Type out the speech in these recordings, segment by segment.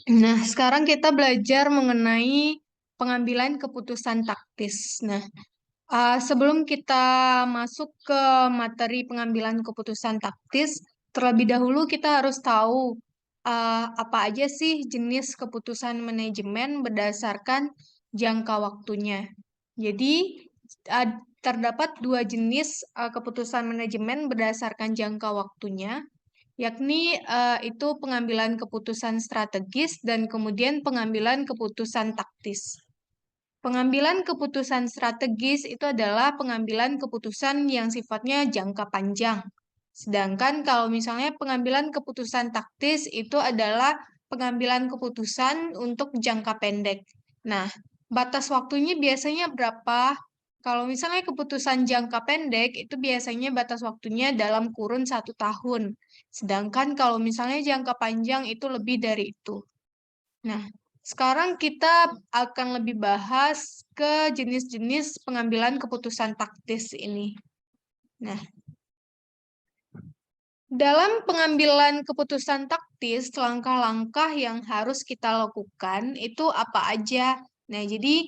Nah, sekarang kita belajar mengenai pengambilan keputusan taktis. Nah, sebelum kita masuk ke materi pengambilan keputusan taktis, terlebih dahulu kita harus tahu apa aja sih jenis keputusan manajemen berdasarkan jangka waktunya. Jadi, terdapat dua jenis keputusan manajemen berdasarkan jangka waktunya, yakni itu pengambilan keputusan strategis dan kemudian pengambilan keputusan taktis. Pengambilan keputusan strategis itu adalah pengambilan keputusan yang sifatnya jangka panjang. Sedangkan kalau misalnya pengambilan keputusan taktis itu adalah pengambilan keputusan untuk jangka pendek. Nah, batas waktunya biasanya berapa? Kalau misalnya keputusan jangka pendek itu biasanya batas waktunya dalam kurun 1 tahun. Sedangkan kalau misalnya jangka panjang itu lebih dari itu. Nah, sekarang kita akan lebih bahas ke jenis-jenis pengambilan keputusan taktis ini. Nah, dalam pengambilan keputusan taktis, langkah-langkah yang harus kita lakukan itu apa aja? Nah, jadi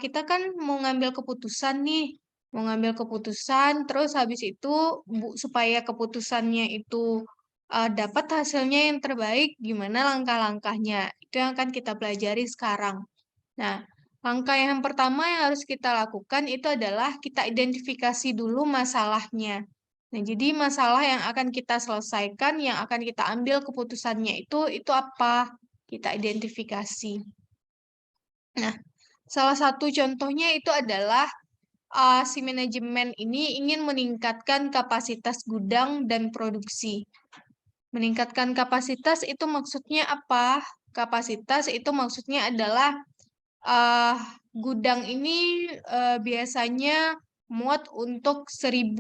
kita kan mau ngambil keputusan nih, mau ngambil keputusan, terus habis itu supaya keputusannya itu dapat hasilnya yang terbaik, gimana langkah-langkahnya? Itu yang akan kita pelajari sekarang. Nah, langkah yang pertama yang harus kita lakukan itu adalah kita identifikasi dulu masalahnya. Nah, jadi masalah yang akan kita selesaikan, yang akan kita ambil keputusannya itu apa? Kita identifikasi. Nah, salah satu contohnya itu adalah si manajemen ini ingin meningkatkan kapasitas gudang dan produksi. Meningkatkan kapasitas itu maksudnya apa? Kapasitas itu maksudnya adalah uh, gudang ini biasanya muat untuk 1.000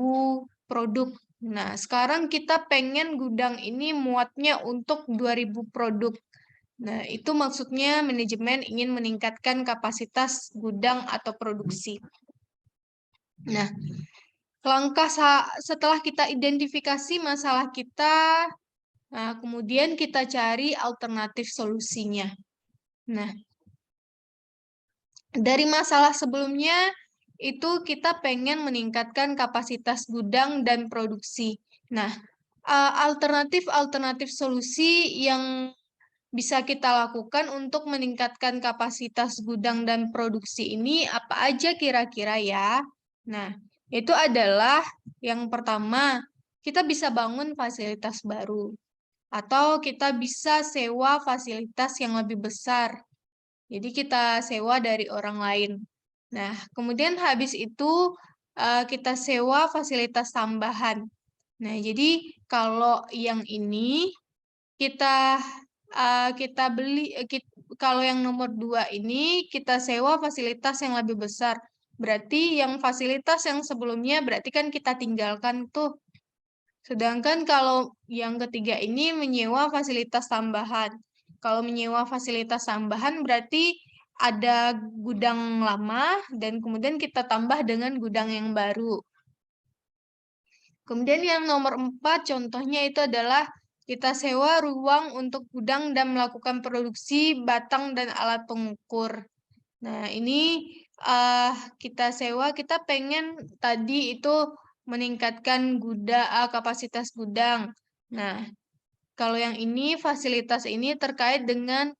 produk. Nah, sekarang kita pengen gudang ini muatnya untuk 2.000 produk. Nah, itu maksudnya manajemen ingin meningkatkan kapasitas gudang atau produksi. Nah, langkah setelah kita identifikasi masalah kita, nah, kemudian kita cari alternatif solusinya. Nah, dari masalah sebelumnya, itu kita pengen meningkatkan kapasitas gudang dan produksi. Nah, alternatif-alternatif solusi yang bisa kita lakukan untuk meningkatkan kapasitas gudang dan produksi ini apa aja kira-kira ya? Nah, itu adalah yang pertama, kita bisa bangun fasilitas baru. Atau kita bisa sewa fasilitas yang lebih besar. Jadi kita sewa dari orang lain. Nah, kemudian habis itu kita sewa fasilitas tambahan. Nah, jadi kalau yang ini kita kita beli kalau yang nomor 2 ini kita sewa fasilitas yang lebih besar. Berarti yang fasilitas yang sebelumnya berarti kan kita tinggalkan tuh. Sedangkan kalau yang ketiga ini menyewa fasilitas tambahan. Kalau menyewa fasilitas tambahan berarti ada gudang lama dan kemudian kita tambah dengan gudang yang baru. Kemudian yang nomor 4 contohnya itu adalah kita sewa ruang untuk gudang dan melakukan produksi batang dan alat pengukur. Nah, ini kita sewa, kita pengen tadi itu meningkatkan kapasitas gudang. Nah, kalau yang ini fasilitas ini terkait dengan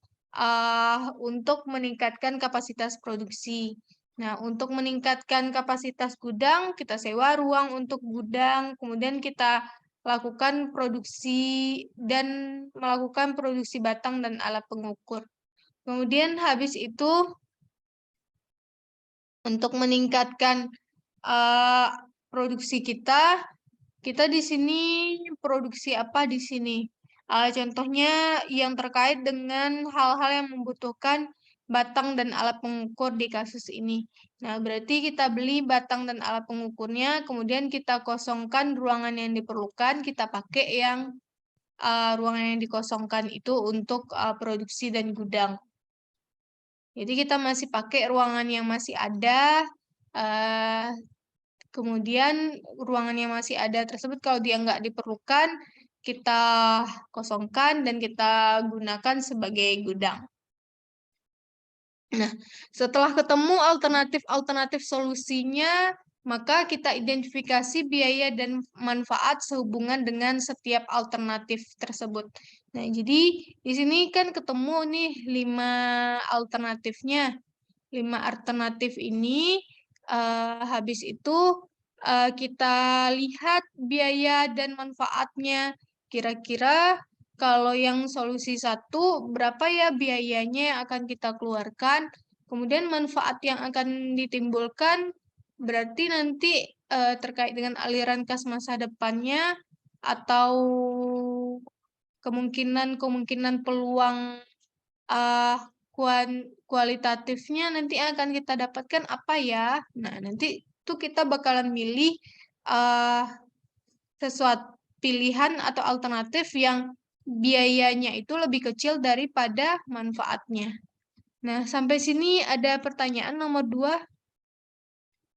untuk meningkatkan kapasitas produksi. Nah, untuk meningkatkan kapasitas gudang, kita sewa ruang untuk gudang, kemudian kita lakukan produksi dan melakukan produksi batang dan alat pengukur. Kemudian habis itu untuk meningkatkan produksi kita di sini produksi apa di sini? Contohnya yang terkait dengan hal-hal yang membutuhkan batang dan alat pengukur di kasus ini. Nah, berarti kita beli batang dan alat pengukurnya, kemudian kita kosongkan ruangan yang diperlukan, kita pakai yang ruangan yang dikosongkan itu untuk produksi dan gudang. Jadi kita masih pakai ruangan yang masih ada, kemudian ruangan yang masih ada tersebut kalau dia nggak diperlukan, kita kosongkan dan kita gunakan sebagai gudang. Nah, setelah ketemu alternatif-alternatif solusinya, maka kita identifikasi biaya dan manfaat sehubungan dengan setiap alternatif tersebut. Nah, jadi di sini kan ketemu nih 5 alternatifnya. 5 alternatif ini, habis itu kita lihat biaya dan manfaatnya. Kira-kira kalau yang solusi 1, berapa ya biayanya yang akan kita keluarkan? Kemudian manfaat yang akan ditimbulkan berarti nanti terkait dengan aliran kas masa depannya atau kemungkinan peluang uh, kualitatifnya nanti akan kita dapatkan apa ya? Nah, nanti tuh kita bakalan milih uh, sesuatu pilihan atau alternatif yang biayanya itu lebih kecil daripada manfaatnya. Nah, sampai sini ada pertanyaan nomor 2.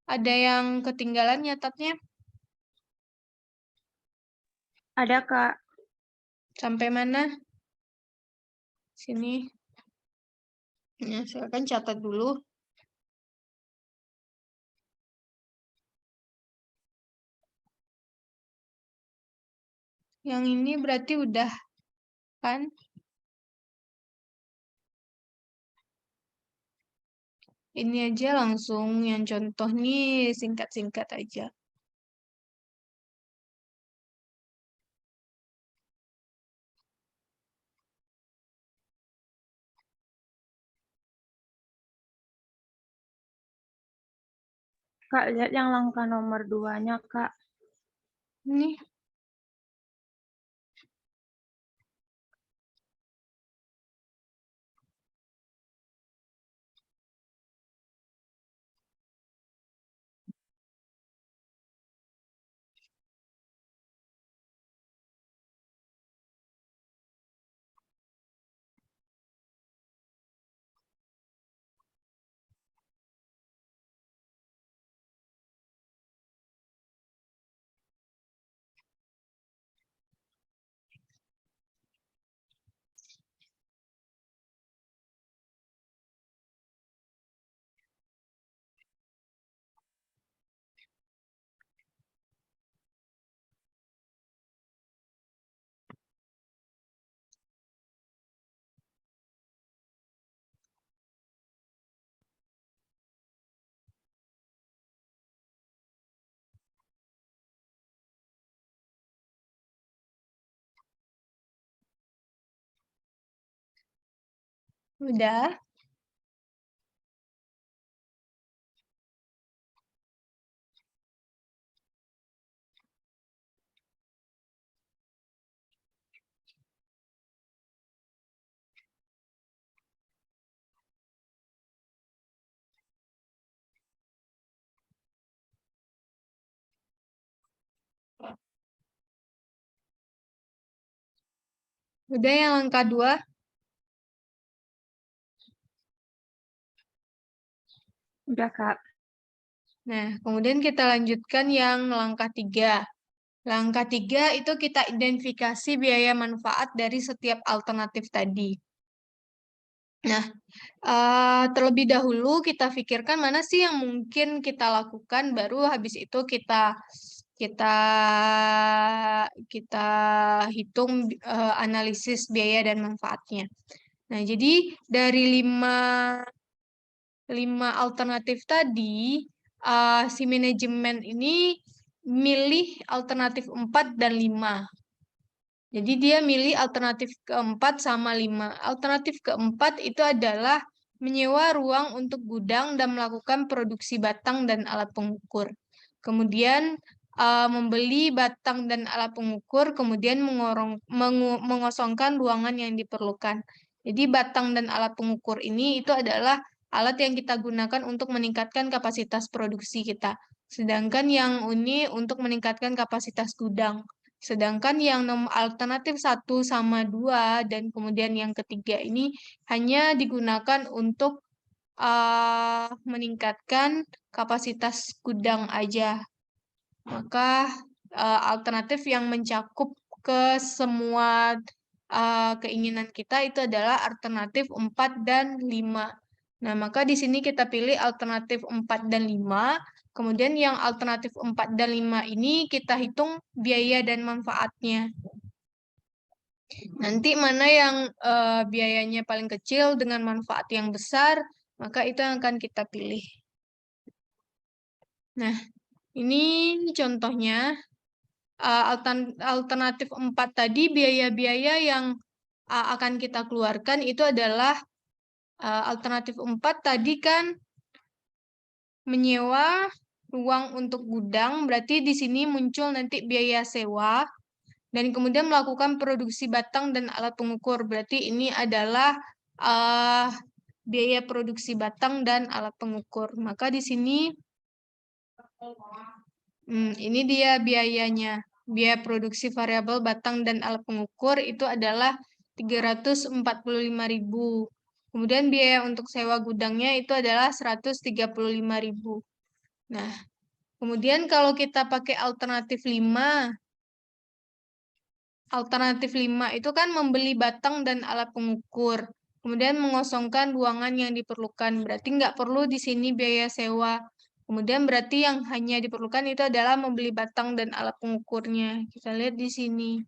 Ada yang ketinggalan nyatatnya? Ada, Kak. Sampai mana? Sini. Ya, silakan catat dulu. Yang ini berarti udah, kan? Ini aja langsung yang contoh nih singkat-singkat aja. Kak, lihat yang langkah nomor 2-nya, Kak. Ini. Udah. Udah yang langkah 2. Udah, Kak. Nah, kemudian kita lanjutkan yang langkah 3. Langkah 3 itu kita identifikasi biaya manfaat dari setiap alternatif tadi. Nah, terlebih dahulu kita pikirkan mana sih yang mungkin kita lakukan, baru habis itu kita kita kita hitung analisis biaya dan manfaatnya. Nah, jadi dari 5 alternatif tadi, si manajemen ini milih alternatif 4 dan 5. Jadi dia milih alternatif keempat sama 5. Alternatif keempat itu adalah menyewa ruang untuk gudang dan melakukan produksi batang dan alat pengukur. Kemudian membeli batang dan alat pengukur, kemudian mengosongkan ruangan yang diperlukan. Jadi batang dan alat pengukur ini itu adalah alat yang kita gunakan untuk meningkatkan kapasitas produksi kita. Sedangkan yang ini untuk meningkatkan kapasitas gudang. Sedangkan yang alternatif 1 sama 2 dan kemudian yang ketiga ini hanya digunakan untuk meningkatkan kapasitas gudang aja. Maka alternatif yang mencakup ke semua keinginan kita itu adalah alternatif 4 dan 5. Nah, maka di sini kita pilih alternatif 4 dan 5. Kemudian yang alternatif 4 dan 5 ini kita hitung biaya dan manfaatnya. Nanti mana yang biayanya paling kecil dengan manfaat yang besar, maka itu yang akan kita pilih. Nah, ini contohnya. Alternatif 4 tadi, biaya-biaya yang akan kita keluarkan itu adalah alternatif 4 tadi kan menyewa ruang untuk gudang, berarti di sini muncul nanti biaya sewa, dan kemudian melakukan produksi batang dan alat pengukur, berarti ini adalah biaya produksi batang dan alat pengukur. Maka di sini ini dia biayanya. Biaya produksi variabel batang dan alat pengukur itu adalah 345.000. Kemudian biaya untuk sewa gudangnya itu adalah 135.000. Nah, kemudian kalau kita pakai alternatif 5, itu kan membeli batang dan alat pengukur. Kemudian mengosongkan ruangan yang diperlukan. Berarti nggak perlu di sini biaya sewa. Kemudian berarti yang hanya diperlukan itu adalah membeli batang dan alat pengukurnya. Kita lihat di sini.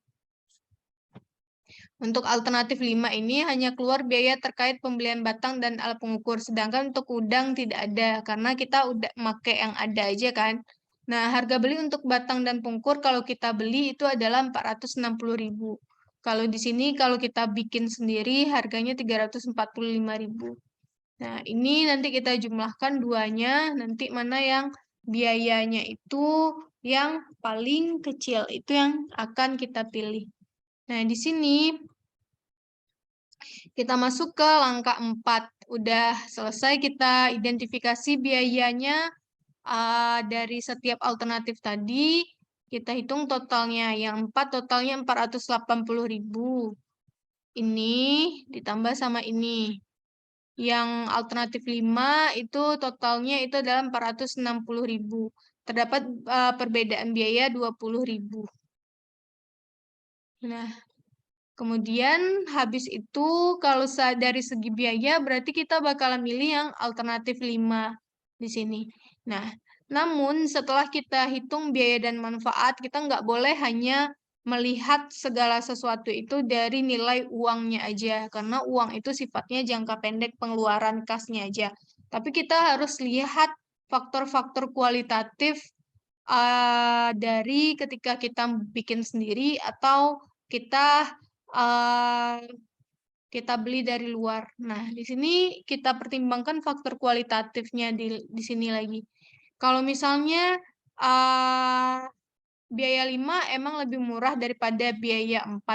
Untuk alternatif 5 ini hanya keluar biaya terkait pembelian batang dan alat pengukur. Sedangkan untuk udang tidak ada, karena kita udah pakai yang ada aja kan. Nah, harga beli untuk batang dan pengukur kalau kita beli itu adalah 460.000. Kalau di sini kalau kita bikin sendiri harganya 345.000. Nah, ini nanti kita jumlahkan duanya, nanti mana yang biayanya itu yang paling kecil, itu yang akan kita pilih. Nah, di sini kita masuk ke langkah 4. Udah selesai kita identifikasi biayanya dari setiap alternatif tadi, kita hitung totalnya. Yang 4 totalnya 480.000. Ini ditambah sama ini. Yang alternatif 5 itu totalnya itu adalah 460.000. Terdapat perbedaan biaya 20.000. Nah, kemudian habis itu kalau dari segi biaya berarti kita bakalan milih yang alternatif 5 di sini. Nah, namun setelah kita hitung biaya dan manfaat, kita nggak boleh hanya melihat segala sesuatu itu dari nilai uangnya aja, karena uang itu sifatnya jangka pendek, pengeluaran kasnya aja. Tapi kita harus lihat faktor-faktor kualitatif dari ketika kita bikin sendiri atau kita kita beli dari luar. Nah, di sini kita pertimbangkan faktor kualitatifnya di sini lagi. Kalau misalnya biaya 5 emang lebih murah daripada biaya 4.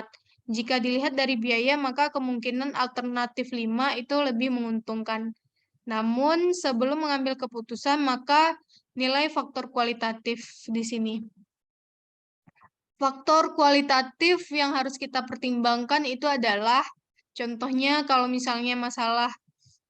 Jika dilihat dari biaya, maka kemungkinan alternatif 5 itu lebih menguntungkan. Namun, sebelum mengambil keputusan, maka nilai faktor kualitatif di sini. Faktor kualitatif yang harus kita pertimbangkan itu adalah, contohnya kalau misalnya masalah,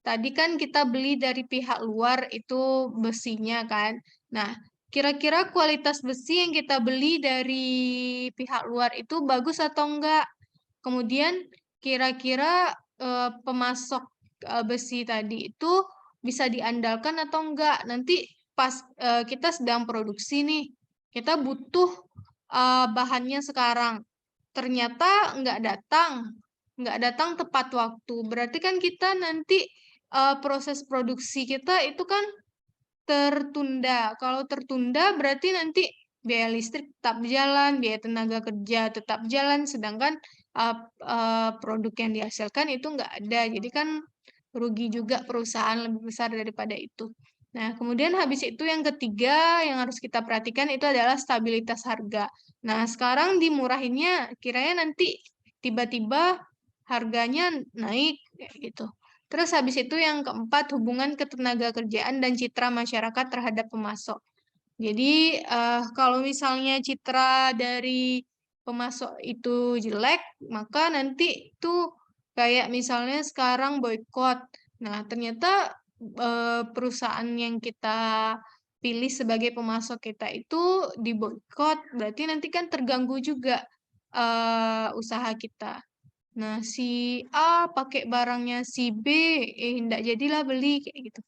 tadi kan kita beli dari pihak luar itu besinya kan. Nah, kira-kira kualitas besi yang kita beli dari pihak luar itu bagus atau enggak? Kemudian kira-kira pemasok besi tadi itu bisa diandalkan atau enggak? Nanti pas kita sedang produksi nih, kita butuh bahannya sekarang. Ternyata nggak datang tepat waktu. Berarti kan kita nanti proses produksi kita itu kan tertunda. Kalau tertunda berarti nanti biaya listrik tetap jalan, biaya tenaga kerja tetap jalan, sedangkan produk yang dihasilkan itu nggak ada. Jadi kan rugi juga perusahaan lebih besar daripada itu. Nah, kemudian habis itu yang ketiga yang harus kita perhatikan itu adalah stabilitas harga. Nah, sekarang dimurahinnya kiranya nanti tiba-tiba harganya naik kayak gitu. Terus habis itu yang keempat, hubungan ketenaga kerjaan dan citra masyarakat terhadap pemasok. Jadi kalau misalnya citra dari pemasok itu jelek, maka nanti itu kayak misalnya sekarang boykot. Nah, ternyata perusahaan yang kita pilih sebagai pemasok kita itu diboykot, berarti nanti kan terganggu juga usaha kita. Nah, si A pakai barangnya si B, nggak jadilah beli kayak gitu.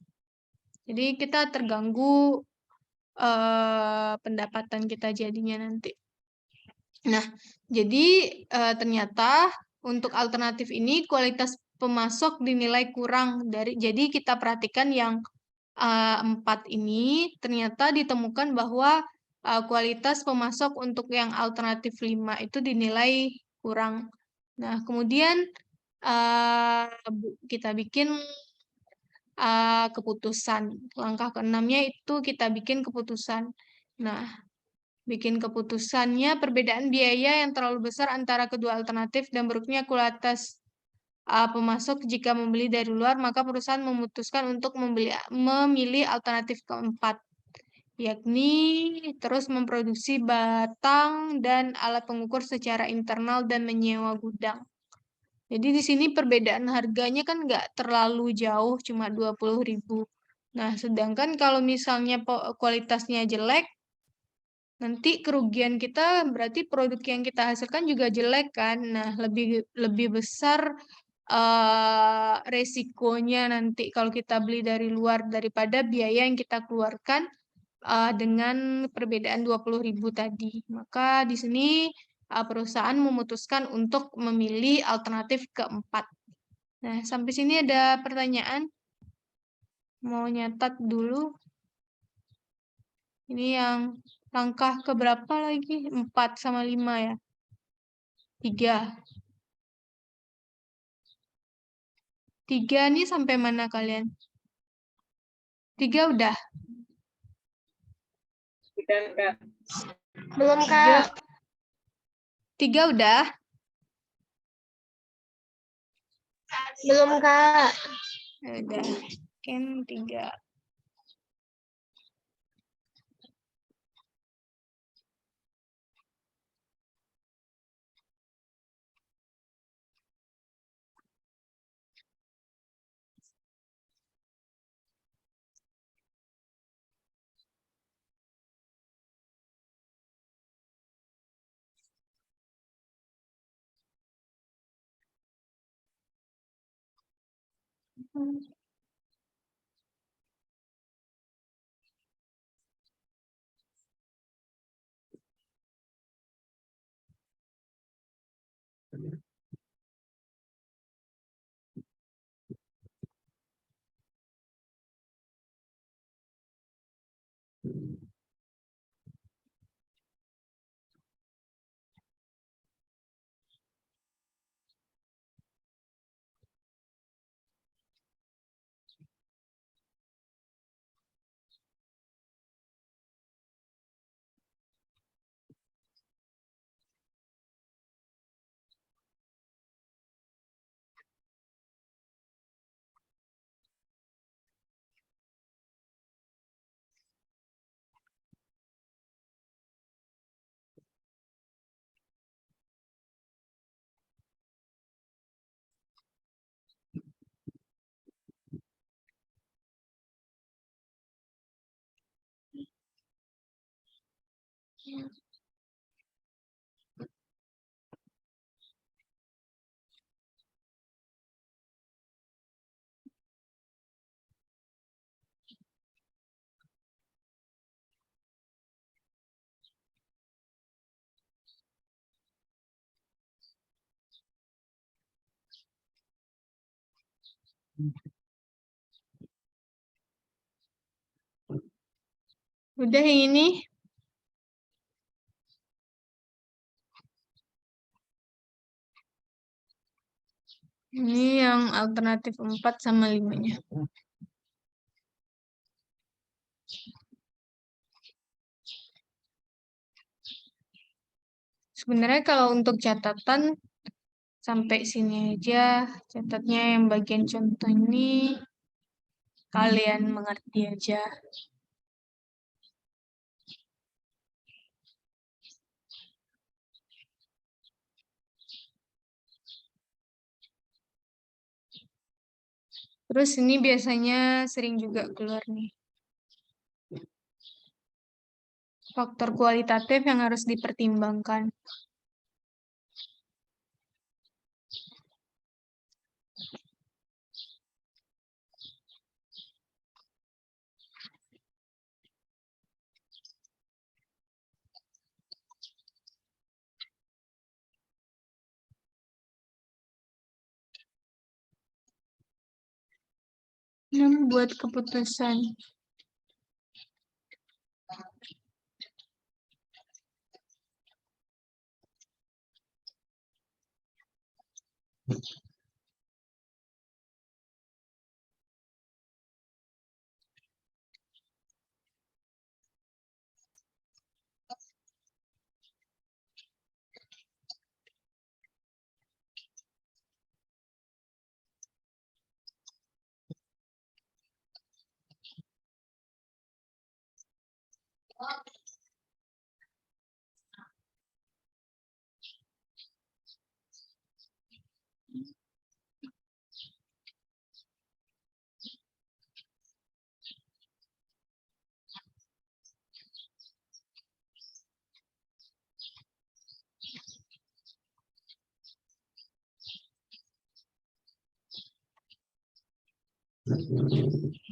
Jadi kita terganggu pendapatan kita jadinya nanti. Nah, jadi ternyata untuk alternatif ini kualitas pemasok dinilai kurang jadi kita perhatikan yang 4 ini ternyata ditemukan bahwa kualitas pemasok untuk yang alternatif 5 itu dinilai kurang. Nah, kemudian kita bikin keputusan. Langkah ke-6-nya itu kita bikin keputusan. Nah, bikin keputusannya perbedaan biaya yang terlalu besar antara kedua alternatif dan buruknya kualitas pemasok jika membeli dari luar, maka perusahaan memutuskan untuk memilih alternatif keempat, yakni terus memproduksi batang dan alat pengukur secara internal dan menyewa gudang. Jadi di sini perbedaan harganya kan nggak terlalu jauh, cuma 20.000. Nah, sedangkan kalau misalnya kualitasnya jelek, nanti kerugian kita berarti produk yang kita hasilkan juga jelek kan. Nah, lebih besar resikonya nanti kalau kita beli dari luar daripada biaya yang kita keluarkan dengan perbedaan 20.000 tadi. Maka di sini perusahaan memutuskan untuk memilih alternatif keempat. Nah, sampai sini ada pertanyaan? Mau nyatat dulu. Ini yang langkah keberapa lagi? 4 sama 5 ya? 3. 3 nih sampai mana kalian? 3 udah? Belum, Kak. 3 udah? Belum, Kak. Ya udah. Kan 3. Udah yang ini? Ini yang alternatif 4 sama 5-nya. Sebenarnya kalau untuk catatan, sampai sini aja. Catatnya yang bagian contoh ini, kalian mengerti aja. Terus ini biasanya sering juga keluar nih. Faktor kualitatif yang harus dipertimbangkan. Buat keputusan.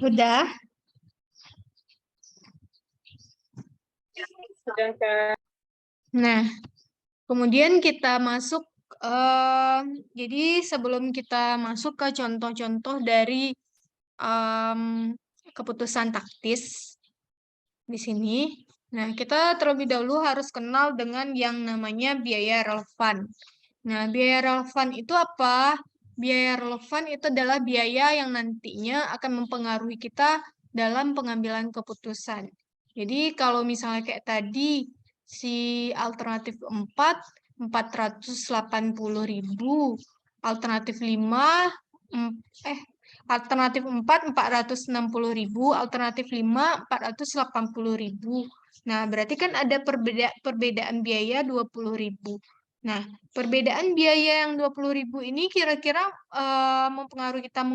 Udah? Sudah, Kak. Nah, kemudian kita masuk, jadi sebelum kita masuk ke contoh-contoh dari keputusan taktis di sini, nah kita terlebih dahulu harus kenal dengan yang namanya biaya relevan. Nah, biaya relevan itu apa? Biaya relevan itu adalah biaya yang nantinya akan mempengaruhi kita dalam pengambilan keputusan. Jadi kalau misalnya kayak tadi, si alternatif 4, 480.000, alternatif 5, alternatif 4, 460.000, alternatif 5, 480.000. Nah, berarti kan ada perbedaan biaya 20.000. Nah, perbedaan biaya yang 20.000 ini kira-kira mempengaruhi kita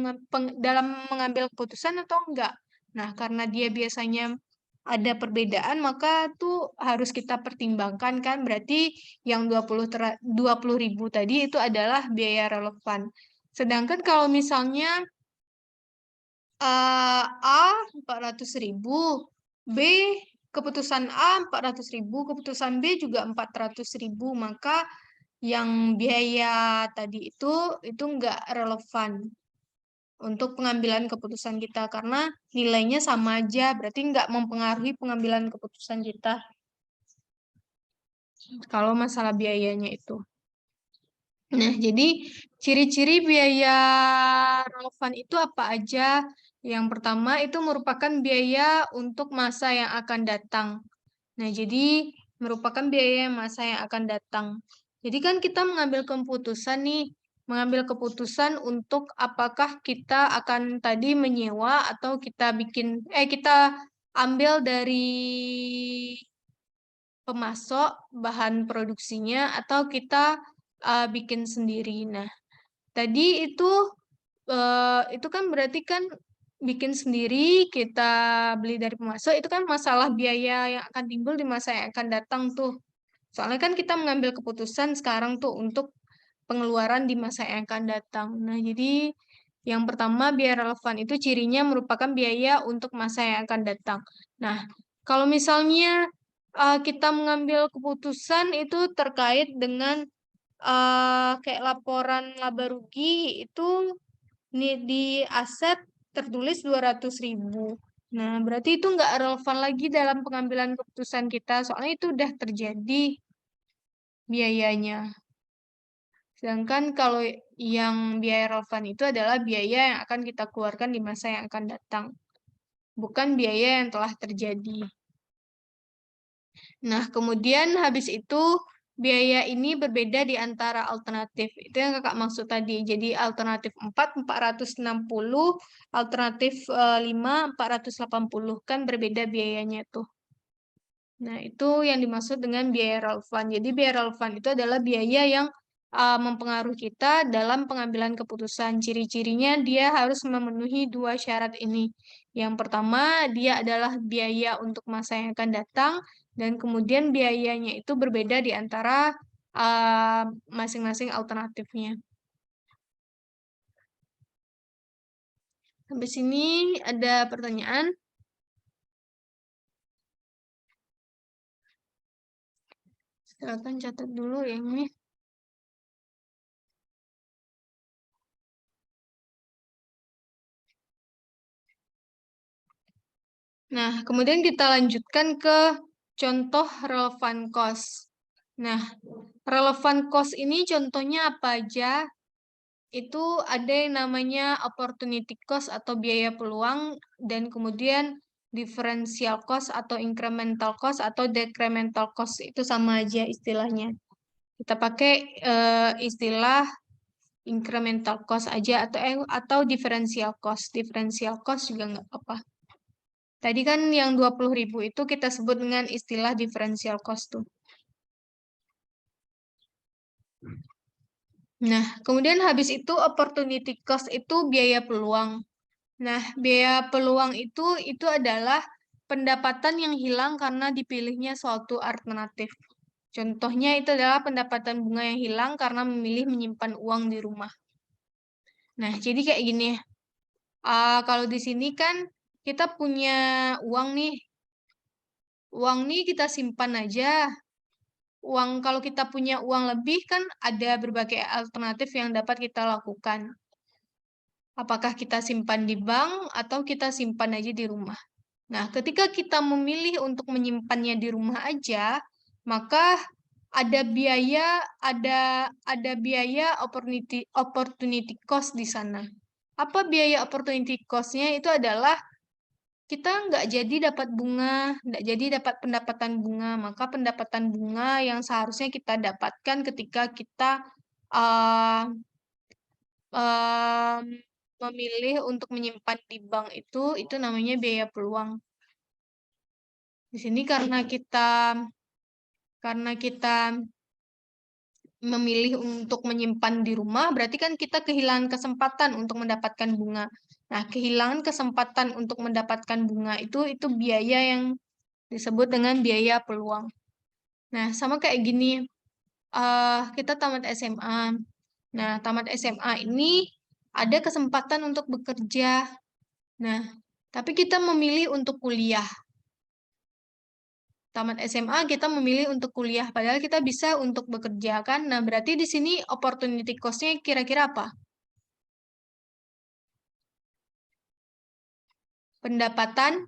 dalam mengambil keputusan atau enggak? Nah, karena dia biasanya ada perbedaan, maka tuh harus kita pertimbangkan kan, berarti yang 20.000 tadi itu adalah biaya relevan. Sedangkan kalau misalnya A 400.000, B keputusan A 400.000, keputusan B juga 400.000, maka yang biaya tadi itu nggak relevan untuk pengambilan keputusan kita karena nilainya sama aja, berarti nggak mempengaruhi pengambilan keputusan kita kalau masalah biayanya itu. Nah, jadi ciri-ciri biaya relevan itu apa aja? Yang pertama itu merupakan biaya untuk masa yang akan datang. Nah, jadi merupakan biaya masa yang akan datang. Jadi kan kita mengambil keputusan nih, mengambil keputusan untuk apakah kita akan tadi menyewa atau kita ambil dari pemasok bahan produksinya atau kita bikin sendiri. Nah, tadi itu kan berarti kan bikin sendiri, kita beli dari pemasok, itu kan masalah biaya yang akan timbul di masa yang akan datang tuh. Soalnya kan kita mengambil keputusan sekarang tuh untuk pengeluaran di masa yang akan datang. Nah, jadi yang pertama biaya relevan itu cirinya merupakan biaya untuk masa yang akan datang. Nah, kalau misalnya kita mengambil keputusan itu terkait dengan kayak laporan laba rugi itu di aset tertulis 200.000. Nah, berarti itu nggak relevan lagi dalam pengambilan keputusan kita, soalnya itu udah terjadi biayanya. Sedangkan kalau yang biaya relevan itu adalah biaya yang akan kita keluarkan di masa yang akan datang, bukan biaya yang telah terjadi. Nah, kemudian habis itu biaya ini berbeda di antara alternatif. Itu yang kakak maksud tadi. Jadi alternatif 4, 460, alternatif 5, 480. Kan berbeda biayanya tuh. Nah, itu yang dimaksud dengan biaya relevan. Jadi biaya relevan itu adalah biaya yang mempengaruhi kita dalam pengambilan keputusan. Ciri-cirinya dia harus memenuhi dua syarat ini. Yang pertama, dia adalah biaya untuk masa yang akan datang, dan kemudian biayanya itu berbeda di antara masing-masing alternatifnya. Sampai sini ada pertanyaan? Silakan catat dulu ya ini. Nah, kemudian kita lanjutkan ke contoh relevan cost. Nah, relevan cost ini contohnya apa aja? Itu ada yang namanya opportunity cost atau biaya peluang, dan kemudian differential cost atau incremental cost atau decremental cost. Itu sama aja istilahnya. Kita pakai istilah incremental cost aja atau differential cost. Differential cost juga nggak apa-apa. Tadi kan yang 20.000 itu kita sebut dengan istilah differential cost tuh. Nah, kemudian habis itu opportunity cost itu biaya peluang. Nah, biaya peluang itu adalah pendapatan yang hilang karena dipilihnya suatu alternatif. Contohnya itu adalah pendapatan bunga yang hilang karena memilih menyimpan uang di rumah. Nah, jadi kayak gini. Kalau di sini kan kita punya uang nih. Uang nih kita simpan aja. Kalau kita punya uang lebih kan ada berbagai alternatif yang dapat kita lakukan. Apakah kita simpan di bank atau kita simpan aja di rumah. Nah, ketika kita memilih untuk menyimpannya di rumah aja, maka ada biaya opportunity cost di sana. Apa biaya opportunity cost-nya? Itu adalah kita nggak jadi dapat bunga, nggak jadi dapat pendapatan bunga, maka pendapatan bunga yang seharusnya kita dapatkan ketika kita uh, um, memilih untuk menyimpan di bank itu namanya biaya peluang. Di sini karena kita memilih untuk menyimpan di rumah, berarti kan kita kehilangan kesempatan untuk mendapatkan bunga. Nah, kehilangan kesempatan untuk mendapatkan bunga itu biaya yang disebut dengan biaya peluang. Nah, sama kayak gini, kita tamat SMA. Nah, tamat SMA ini ada kesempatan untuk bekerja. Nah, tapi kita memilih untuk kuliah. Tamat SMA kita memilih untuk kuliah, padahal kita bisa untuk bekerja kan. Nah, berarti di sini opportunity cost-nya kira-kira apa? Pendapatan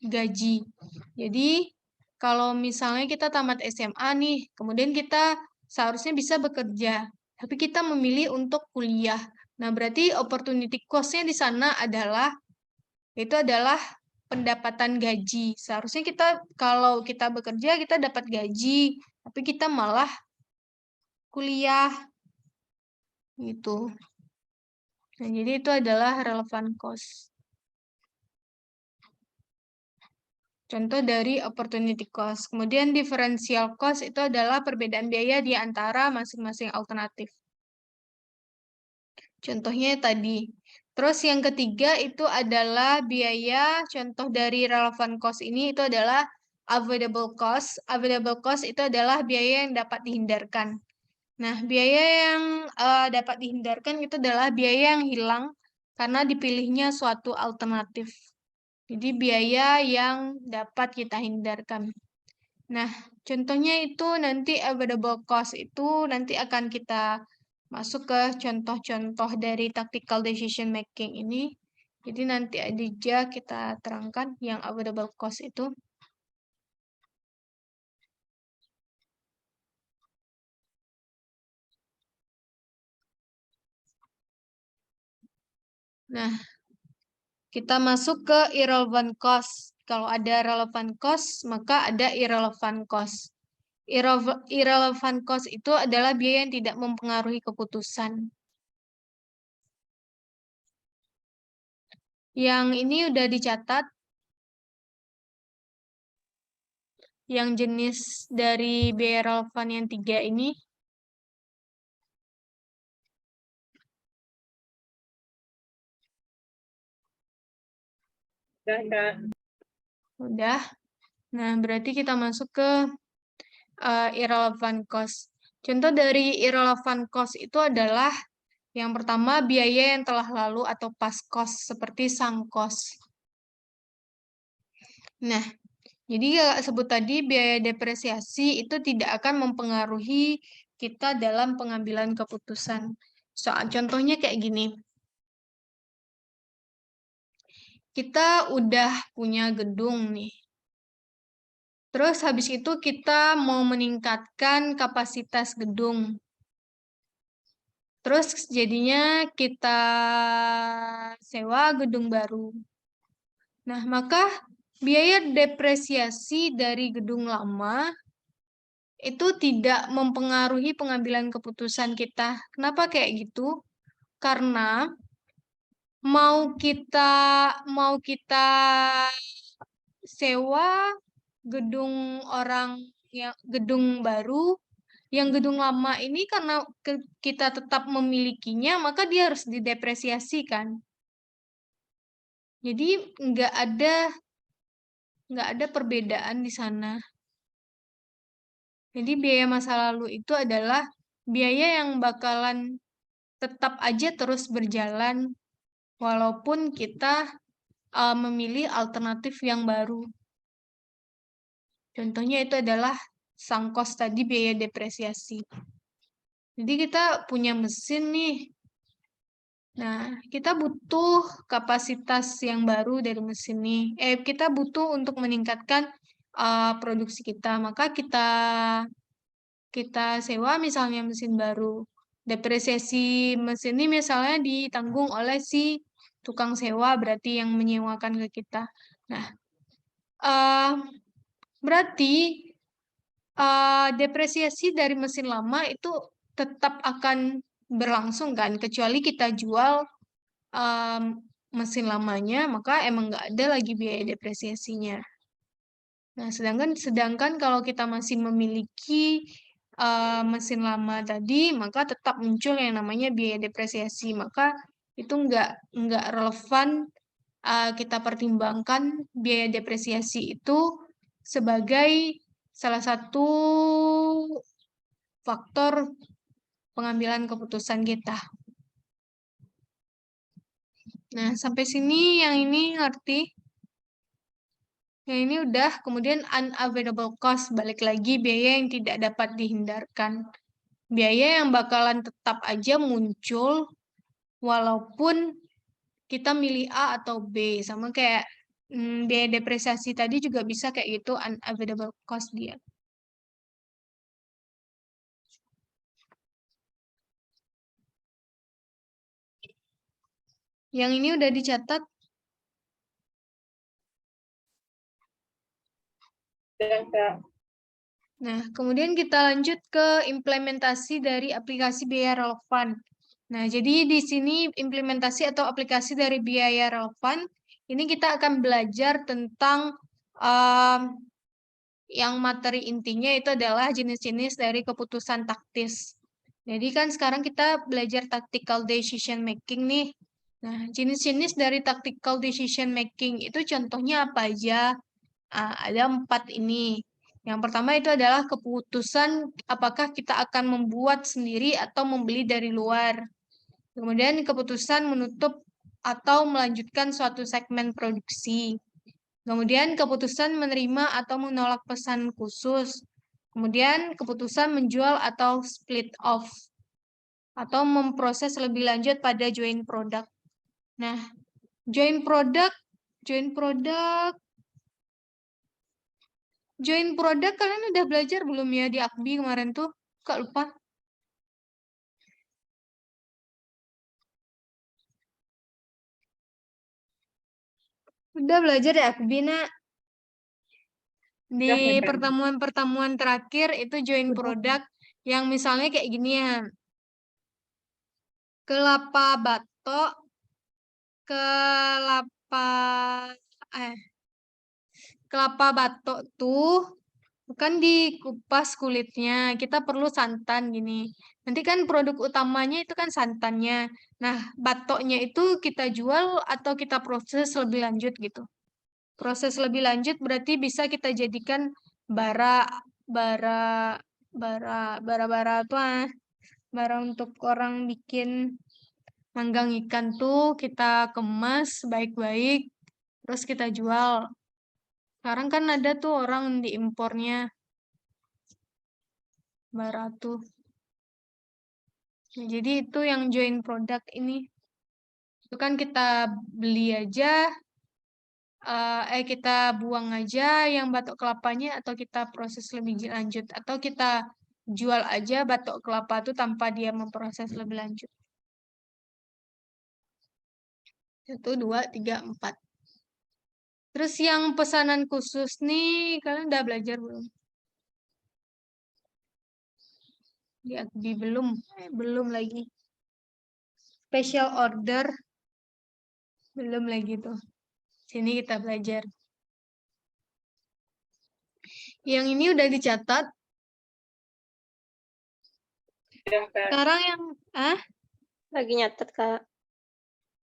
gaji. Jadi, kalau misalnya kita tamat SMA nih, kemudian kita seharusnya bisa bekerja, tapi kita memilih untuk kuliah. Nah, berarti opportunity cost-nya di sana adalah pendapatan gaji. Seharusnya kalau kita bekerja, kita dapat gaji, tapi kita malah kuliah gitu. Nah, jadi itu adalah relevan cost. Contoh dari opportunity cost. Kemudian differential cost itu adalah perbedaan biaya di antara masing-masing alternatif. Contohnya tadi. Terus yang ketiga itu adalah biaya, contoh dari relevan cost ini itu adalah avoidable cost. Avoidable cost itu adalah biaya yang dapat dihindarkan. Nah, biaya yang dapat dihindarkan itu adalah biaya yang hilang karena dipilihnya suatu alternatif. Jadi biaya yang dapat kita hindarkan. Nah, contohnya itu nanti avoidable cost itu nanti akan kita masuk ke contoh-contoh dari tactical decision making ini. Jadi nanti aja kita terangkan yang avoidable cost itu. Nah, kita masuk ke irrelevant cost. Kalau ada relevant cost, maka ada irrelevant cost. Irrelevant cost itu adalah biaya yang tidak mempengaruhi keputusan. Yang ini udah dicatat. Yang jenis dari biaya relevan yang 3 ini. Udah. Nah, berarti kita masuk ke irrelevant cost. Contoh dari irrelevant cost itu adalah yang pertama biaya yang telah lalu atau past cost seperti sunk cost. Nah, jadi ya sebut tadi biaya depresiasi itu tidak akan mempengaruhi kita dalam pengambilan keputusan. Contohnya kayak gini. kita udah punya gedung nih. Terus habis itu kita mau meningkatkan kapasitas gedung. Terus jadinya kita sewa gedung baru. Nah, maka biaya depresiasi dari gedung lama itu tidak mempengaruhi pengambilan keputusan kita. Kenapa kayak gitu? Karena mau kita sewa gedung orang yang gedung baru, yang gedung lama ini karena kita tetap memilikinya, maka dia harus didepresiasi kan. Jadi nggak ada perbedaan di sana. Jadi biaya masa lalu itu adalah biaya yang bakalan tetap aja terus berjalan walaupun kita memilih alternatif yang baru. Contohnya itu adalah sang kos tadi biaya depresiasi. Jadi kita punya mesin nih. Nah, kita butuh kapasitas yang baru dari mesin nih. Kita butuh untuk meningkatkan produksi kita. Maka kita sewa misalnya mesin baru. Depresiasi mesin ini misalnya ditanggung oleh si tukang sewa, berarti yang menyewakan ke kita. Nah, berarti depresiasi dari mesin lama itu tetap akan berlangsung kan, kecuali kita jual mesin lamanya, maka emang nggak ada lagi biaya depresiasinya. Nah, sedangkan kalau kita masih memiliki mesin lama tadi, maka tetap muncul yang namanya biaya depresiasi. Maka itu nggak relevan kita pertimbangkan biaya depresiasi itu sebagai salah satu faktor pengambilan keputusan kita. Nah, sampai sini yang ini ngerti? Yang ini udah, kemudian unavoidable cost, balik lagi biaya yang tidak dapat dihindarkan. Biaya yang bakalan tetap aja muncul walaupun kita milih A atau B. Sama kayak biaya depresiasi tadi juga bisa kayak gitu, unavoidable cost dia. Yang ini udah dicatat. Nah, kemudian kita lanjut ke implementasi dari aplikasi biaya relevan. Nah, jadi di sini implementasi atau aplikasi dari biaya relevan, ini kita akan belajar tentang yang materi intinya itu adalah jenis-jenis dari keputusan taktis. Jadi kan sekarang kita belajar tactical decision making nih. Nah, jenis-jenis dari tactical decision making itu contohnya apa aja? Ada 4 ini. Yang pertama itu adalah keputusan apakah kita akan membuat sendiri atau membeli dari luar. Kemudian keputusan menutup atau melanjutkan suatu segmen produksi. Kemudian keputusan menerima atau menolak pesan khusus. Kemudian keputusan menjual atau split off. Atau memproses lebih lanjut pada joint product. Nah, joint product kalian udah belajar belum ya di Akbi kemarin tuh? Kak lupa. Udah belajar ya Akbi, nak? Di pertemuan-pertemuan terakhir itu joint product yang misalnya kayak gini ya. Kelapa batok, kelapa kelapa batok tuh kan dikupas kulitnya, kita perlu santan gini. Nanti kan produk utamanya itu kan santannya. Nah, batoknya itu kita jual atau kita proses lebih lanjut gitu. Proses lebih lanjut berarti bisa kita jadikan bara bara bara bara apa? Bara untuk orang bikin manggang ikan tuh kita kemas baik-baik, terus kita jual. Sekarang kan ada tuh orang diimpornya bara tuh. Nah, jadi itu yang joint product ini. Itu kan kita beli aja, kita buang aja yang batok kelapanya atau kita proses lebih lanjut atau kita jual aja batok kelapa itu tanpa dia memproses lebih lanjut. 1, 2, 3, 4. Terus yang pesanan khusus nih, kalian udah belajar belum? Di Akbi belum, belum lagi. Special order belum lagi tuh. Sini kita belajar. Yang ini udah dicatat. Sekarang yang Lagi nyatet, Kak.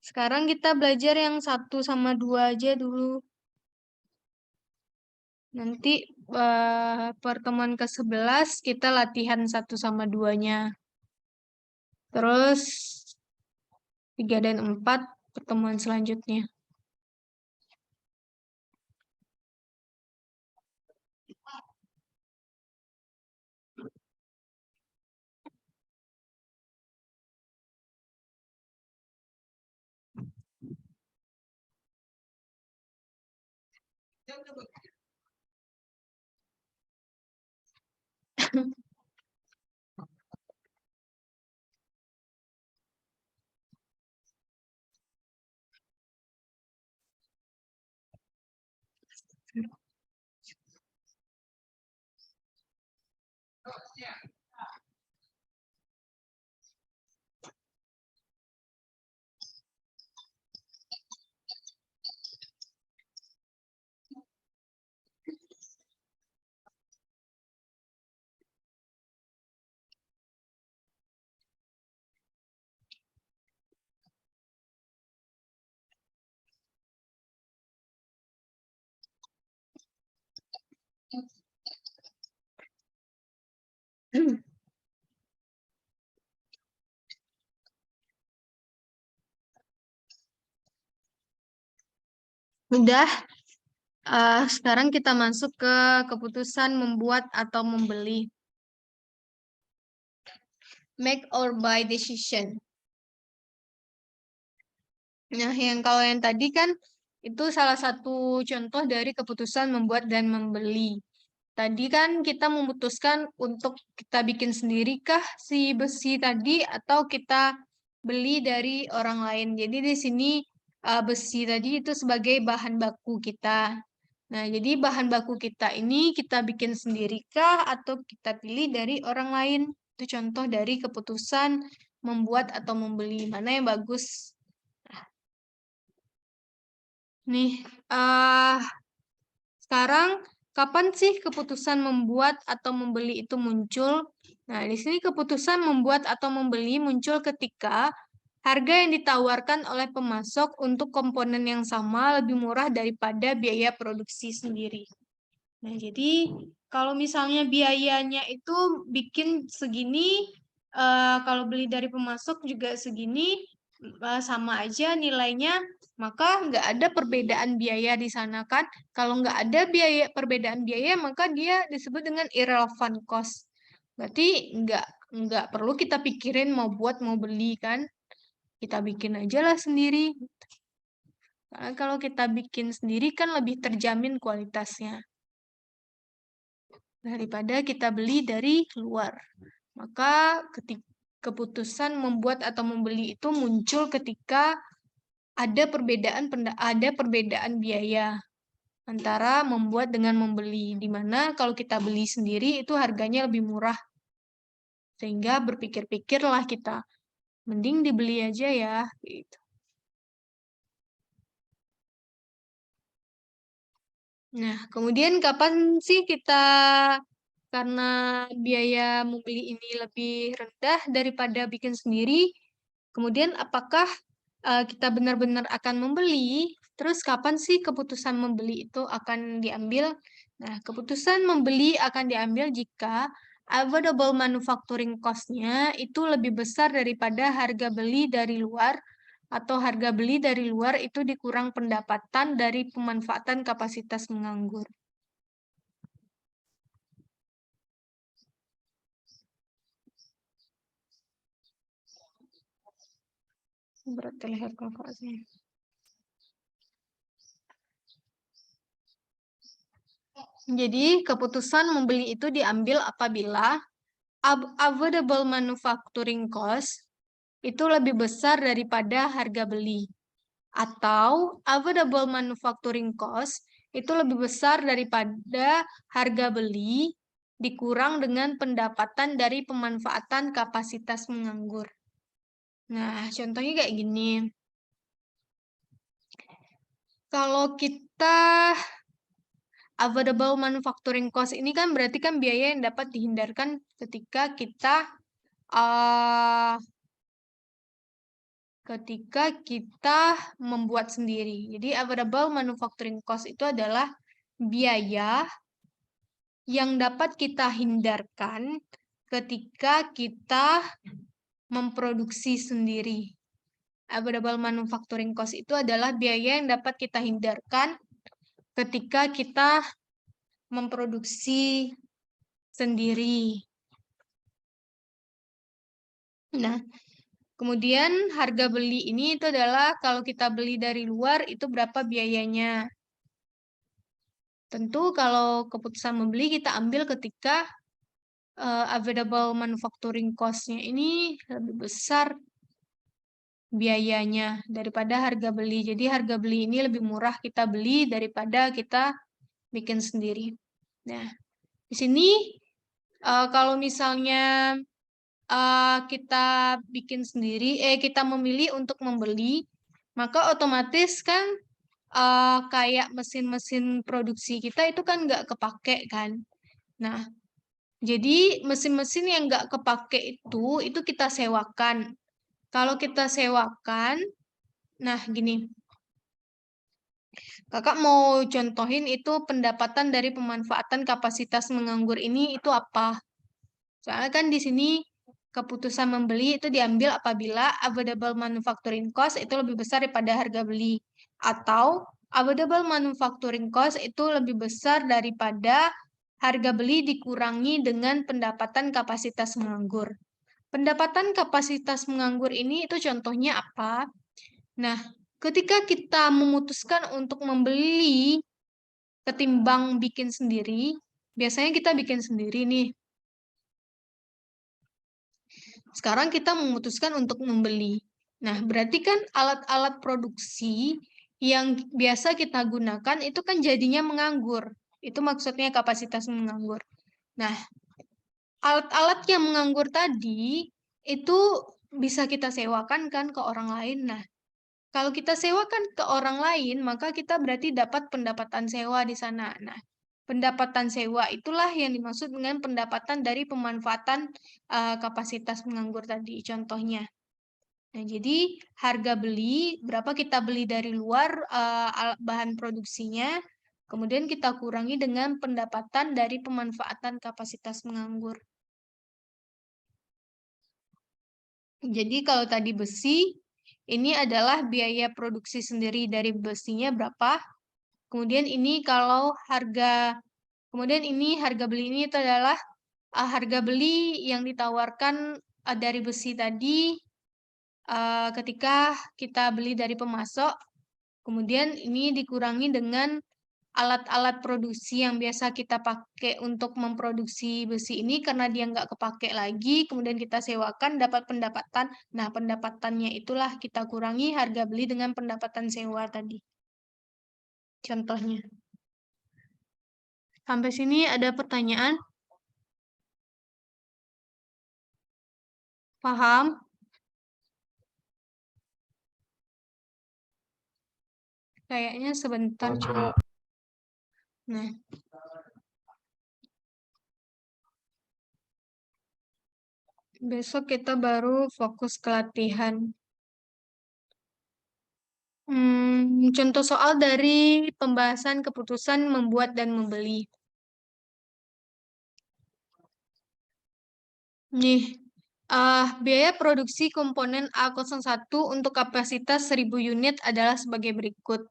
Sekarang kita belajar yang 1 sama 2 aja dulu. Nanti pertemuan ke-11 kita latihan 1 sama 2-nya. Terus 3 dan 4 pertemuan selanjutnya. Udah, sekarang kita masuk ke keputusan membuat atau membeli. Make or buy decision. Nah, kalau yang tadi kan itu salah satu contoh dari keputusan membuat dan membeli. Tadi kan kita memutuskan untuk kita bikin sendiri kah si besi tadi atau kita beli dari orang lain. Jadi di sini besi tadi itu sebagai bahan baku kita. Nah, jadi bahan baku kita ini kita bikin sendiri kah atau kita pilih dari orang lain? Itu contoh dari keputusan membuat atau membeli. Mana yang bagus? Nih, sekarang kapan sih keputusan membuat atau membeli itu muncul? Nah, di sini keputusan membuat atau membeli muncul ketika harga yang ditawarkan oleh pemasok untuk komponen yang sama lebih murah daripada biaya produksi sendiri. Nah, jadi kalau misalnya biayanya itu bikin segini, kalau beli dari pemasok juga segini, sama aja nilainya, maka nggak ada perbedaan biaya di sana kan. Kalau nggak ada perbedaan biaya, maka dia disebut dengan irrelevant cost. Berarti nggak perlu kita pikirin mau buat mau beli kan. Kita bikin aja lah sendiri. Karena kalau kita bikin sendiri kan lebih terjamin kualitasnya daripada kita beli dari luar. Maka keputusan membuat atau membeli itu muncul ketika ada perbedaan biaya antara membuat dengan membeli, di mana kalau kita beli sendiri itu harganya lebih murah. Sehingga berpikir-pikirlah kita, mending dibeli aja ya, gitu. Nah, kemudian kapan sih kita, karena biaya membeli ini lebih rendah daripada bikin sendiri, kemudian apakah kita benar-benar akan membeli? Terus kapan sih keputusan membeli itu akan diambil? Nah, keputusan membeli akan diambil jika available manufacturing cost-nya itu lebih besar daripada harga beli dari luar atau harga beli dari luar itu dikurang pendapatan dari pemanfaatan kapasitas menganggur. Berat leher kakaknya. Jadi, keputusan membeli itu diambil apabila avoidable manufacturing cost itu lebih besar daripada harga beli. Atau avoidable manufacturing cost itu lebih besar daripada harga beli dikurang dengan pendapatan dari pemanfaatan kapasitas menganggur. Nah, contohnya kayak gini. Kalau kita avoidable manufacturing cost ini kan berarti kan biaya yang dapat dihindarkan ketika kita membuat sendiri. Jadi avoidable manufacturing cost itu adalah biaya yang dapat kita hindarkan ketika kita memproduksi sendiri. Avoidable manufacturing cost itu adalah biaya yang dapat kita hindarkan ketika kita memproduksi sendiri. Nah, kemudian harga beli ini itu adalah kalau kita beli dari luar itu berapa biayanya. Tentu kalau keputusan membeli kita ambil ketika available manufacturing cost-nya ini lebih besar biayanya daripada harga beli. Jadi harga beli ini lebih murah kita beli daripada kita bikin sendiri. Nah, di sini kalau misalnya kita bikin sendiri, kita memilih untuk membeli, maka otomatis kan kayak mesin-mesin produksi kita itu kan nggak kepake kan. Nah, jadi mesin-mesin yang nggak kepake itu kita sewakan. Kalau kita sewakan, nah gini, kakak mau contohin itu pendapatan dari pemanfaatan kapasitas menganggur ini itu apa? Soalnya kan di sini keputusan membeli itu diambil apabila available manufacturing cost itu lebih besar daripada harga beli. Atau available manufacturing cost itu lebih besar daripada harga beli dikurangi dengan pendapatan kapasitas menganggur. Pendapatan kapasitas menganggur ini itu contohnya apa? Nah, ketika kita memutuskan untuk membeli ketimbang bikin sendiri, biasanya kita bikin sendiri nih. Sekarang kita memutuskan untuk membeli. Nah, berarti kan alat-alat produksi yang biasa kita gunakan itu kan jadinya menganggur. Itu maksudnya kapasitas menganggur. Nah, alat-alat yang menganggur tadi itu bisa kita sewakan kan ke orang lain. Nah, kalau kita sewakan ke orang lain, maka kita berarti dapat pendapatan sewa di sana. Nah, pendapatan sewa itulah yang dimaksud dengan pendapatan dari pemanfaatan kapasitas menganggur tadi, contohnya. Nah, jadi harga beli, berapa kita beli dari luar bahan produksinya, kemudian kita kurangi dengan pendapatan dari pemanfaatan kapasitas menganggur. Jadi kalau tadi besi, ini adalah biaya produksi sendiri dari besinya berapa. Kemudian ini kalau kemudian ini harga beli ini itu adalah harga beli yang ditawarkan dari besi tadi ketika kita beli dari pemasok. Kemudian ini dikurangi dengan alat-alat produksi yang biasa kita pakai untuk memproduksi besi ini karena dia nggak kepake lagi, kemudian kita sewakan dapat pendapatan. Nah, pendapatannya itulah kita kurangi harga beli dengan pendapatan sewa tadi. Contohnya. Sampai sini ada pertanyaan? Paham? Kayaknya sebentar. Nah. Besok kita baru fokus ke latihan. Contoh soal dari pembahasan keputusan membuat dan membeli. Nih, biaya produksi komponen A01 untuk kapasitas 1000 unit adalah sebagai berikut.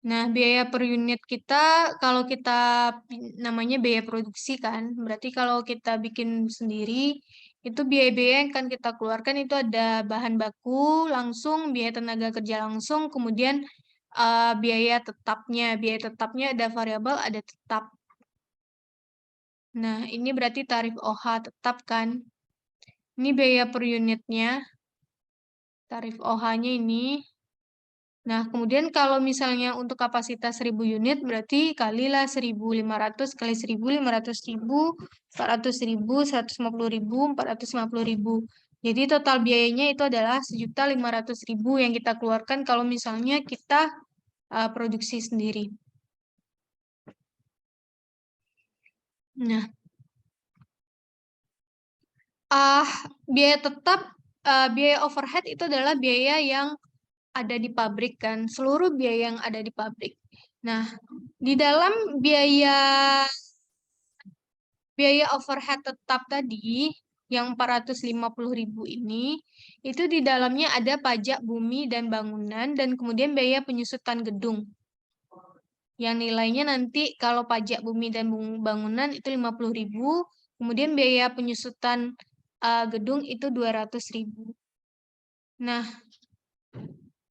Nah, biaya per unit kita, kalau kita namanya biaya produksi kan, berarti kalau kita bikin sendiri, itu biaya-biaya yang akan kita keluarkan itu ada bahan baku langsung, biaya tenaga kerja langsung, kemudian biaya tetapnya. Biaya tetapnya ada variabel, ada tetap. Nah, ini berarti tarif OH tetap kan? Ini biaya per unitnya. Tarif OH-nya ini. Nah, kemudian kalau misalnya untuk kapasitas 1000 unit, berarti kalilah 1.500 kali 1.000, 500.000, 400.000, 150.000, 450.000. Jadi total biayanya itu adalah 1.500.000 yang kita keluarkan kalau misalnya kita produksi sendiri. Nah, biaya tetap, biaya overhead itu adalah biaya yang ada di pabrik kan, seluruh biaya yang ada di pabrik. Nah, di dalam biaya overhead tetap tadi yang 450.000 ini, itu di dalamnya ada pajak bumi dan bangunan dan kemudian biaya penyusutan gedung. Yang nilainya nanti kalau pajak bumi dan bangunan itu 50.000, kemudian biaya penyusutan gedung itu 200.000. Nah,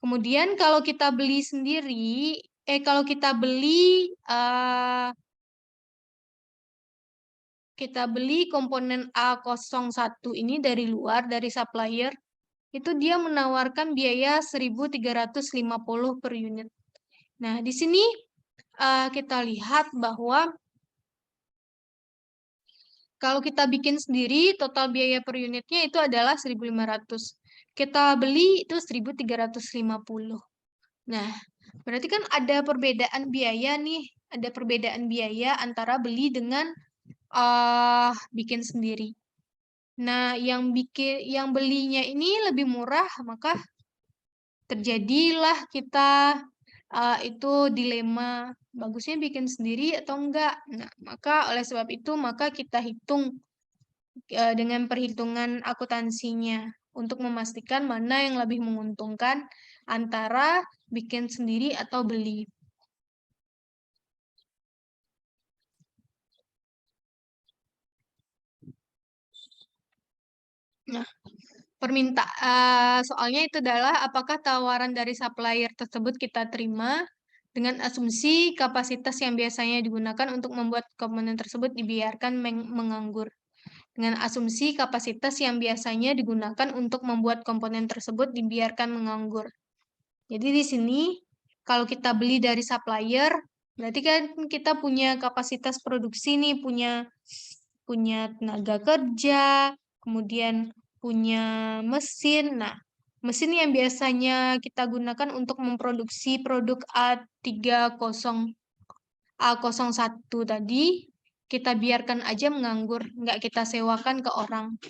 kemudian kalau kita beli sendiri, kalau kita beli komponen A01 ini dari luar, dari supplier, itu dia menawarkan biaya 1.350 per unit. Nah, di sini kita lihat bahwa kalau kita bikin sendiri, total biaya per unitnya itu adalah 1.500. Kita beli itu 1.350. Nah, berarti kan ada perbedaan biaya nih. Ada perbedaan biaya antara beli dengan bikin sendiri. Nah, yang belinya ini lebih murah, maka terjadilah kita itu dilema, bagusnya bikin sendiri atau enggak. Nah, maka oleh sebab itu maka kita hitung dengan perhitungan akuntansinya untuk memastikan mana yang lebih menguntungkan antara bikin sendiri atau beli. Nah, soalnya itu adalah apakah tawaran dari supplier tersebut kita terima dengan asumsi kapasitas yang biasanya digunakan untuk membuat komponen tersebut dibiarkan menganggur. Dengan asumsi kapasitas yang biasanya digunakan untuk membuat komponen tersebut dibiarkan menganggur. Jadi di sini kalau kita beli dari supplier, berarti kan kita punya kapasitas produksi nih, punya tenaga kerja, kemudian punya mesin. Nah, mesin yang biasanya kita gunakan untuk memproduksi produk A01 tadi, kita biarkan aja menganggur, nggak kita sewakan ke orang.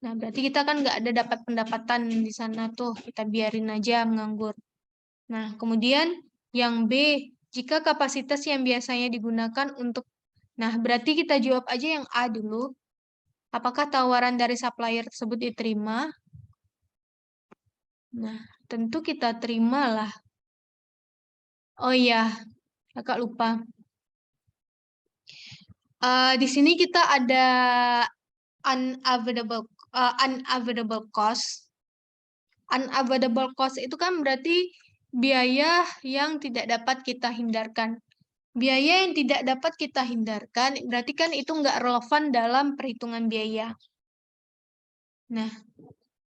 Nah, berarti kita kan nggak ada dapat pendapatan di sana tuh, kita biarin aja menganggur. Nah, kemudian yang B, jika kapasitas yang biasanya digunakan untuk, nah berarti kita jawab aja yang A dulu. Apakah tawaran dari supplier tersebut diterima? Nah, tentu kita terimalah. Oh iya, kakak lupa. Di sini kita ada unavoidable cost. Unavoidable cost itu kan berarti biaya yang tidak dapat kita hindarkan. Biaya yang tidak dapat kita hindarkan, berarti kan itu nggak relevan dalam perhitungan biaya. Nah,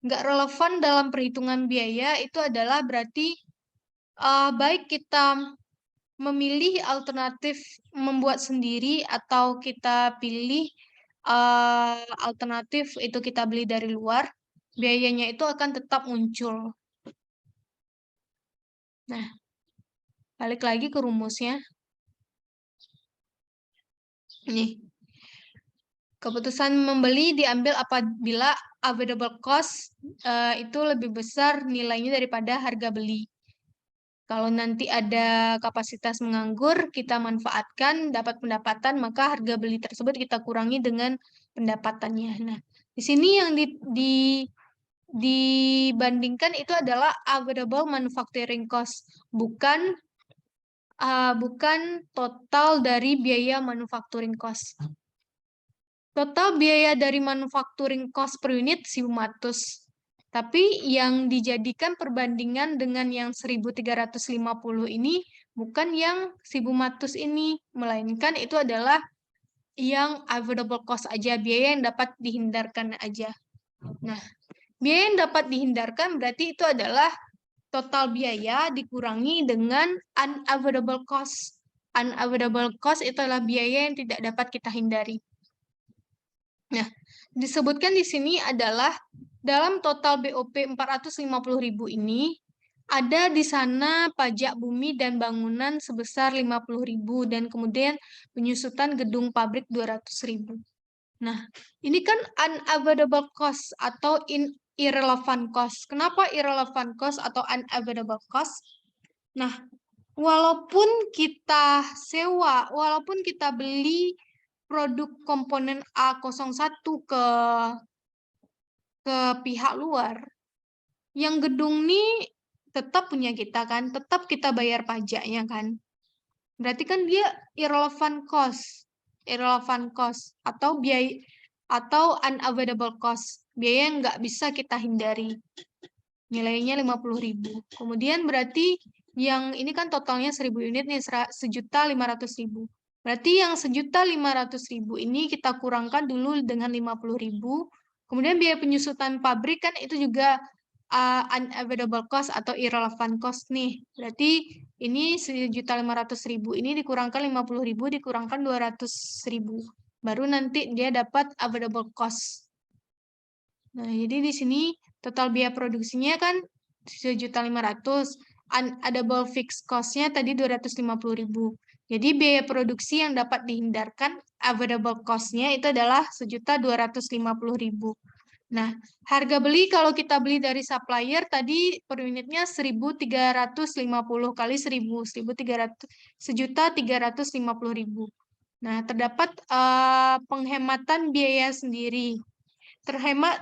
nggak relevan dalam perhitungan biaya itu adalah berarti baik kita memilih alternatif membuat sendiri atau kita pilih alternatif itu kita beli dari luar, biayanya itu akan tetap muncul. Nah, balik lagi ke rumusnya. Nih, keputusan membeli diambil apabila available cost itu lebih besar nilainya daripada harga beli. Kalau nanti ada kapasitas menganggur, kita manfaatkan, dapat pendapatan, maka harga beli tersebut kita kurangi dengan pendapatannya. Nah, di sini yang dibandingkan itu adalah available manufacturing cost, bukan total dari biaya manufacturing cost. Total biaya dari manufacturing cost per unit 1.500. Tapi yang dijadikan perbandingan dengan yang 1.350 ini bukan yang 1.100 ini, melainkan itu adalah yang avoidable cost aja, biaya yang dapat dihindarkan aja. Nah, biaya yang dapat dihindarkan berarti itu adalah total biaya dikurangi dengan unavoidable cost. Unavoidable cost itu adalah biaya yang tidak dapat kita hindari. Nah, disebutkan di sini adalah dalam total BOP 450.000 ini, ada di sana pajak bumi dan bangunan sebesar 50.000 dan kemudian penyusutan gedung pabrik 200.000. Nah, ini kan unavoidable cost atau irrelevant cost. Kenapa irrelevant cost atau unavoidable cost? Nah, walaupun kita sewa, walaupun kita beli produk komponen A01 ke pihak luar, yang gedung ini tetap punya kita kan, tetap kita bayar pajaknya kan. Berarti kan dia irrelevant cost atau biaya atau unavoidable cost, biaya yang nggak bisa kita hindari. Nilainya 50.000. Kemudian berarti yang ini kan totalnya 1.000 unit nih, 1.500.000. Berarti yang 1.500.000 ini kita kurangkan dulu dengan 50.000. Kemudian biaya penyusutan pabrik kan itu juga unavoidable cost atau irrelevant cost nih. Berarti ini 1.500.000 ini dikurangkan 50.000 dikurangkan 200.000. Baru nanti dia dapat avoidable cost. Nah, jadi di sini total biaya produksinya kan 1.500.000. Unavoidable fixed cost-nya tadi 250.000. Jadi biaya produksi yang dapat dihindarkan avoidable cost-nya itu adalah 1.250.000. Nah, harga beli kalau kita beli dari supplier tadi per unitnya 1.350 kali 1.000, 1.350.000. Nah, terdapat penghematan biaya sendiri.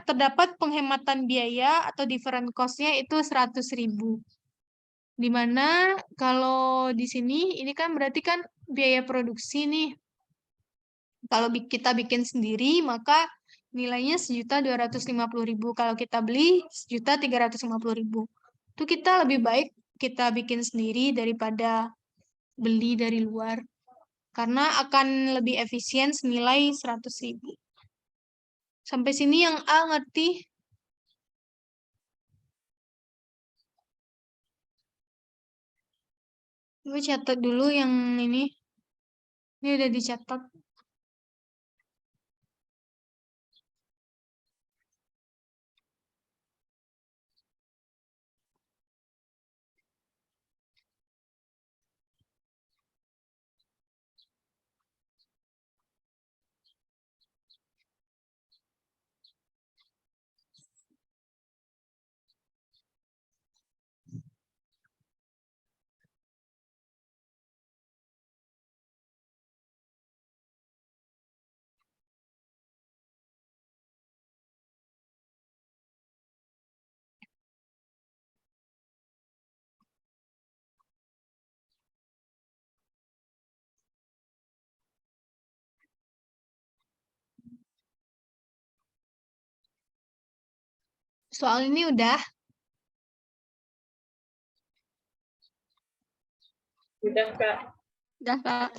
Terdapat penghematan biaya atau different cost-nya itu 100.000. Dimana kalau di sini ini kan berarti kan biaya produksi nih. Kalau kita bikin sendiri maka nilainya 1.250.000. Kalau kita beli 1.350.000. Itu kita lebih baik kita bikin sendiri daripada beli dari luar. Karena akan lebih efisien senilai 100.000. Sampai sini yang A ngerti? Gue catat dulu yang ini. Ini udah dicatat. Soal ini udah. Udah, Kak. Udah, Kak.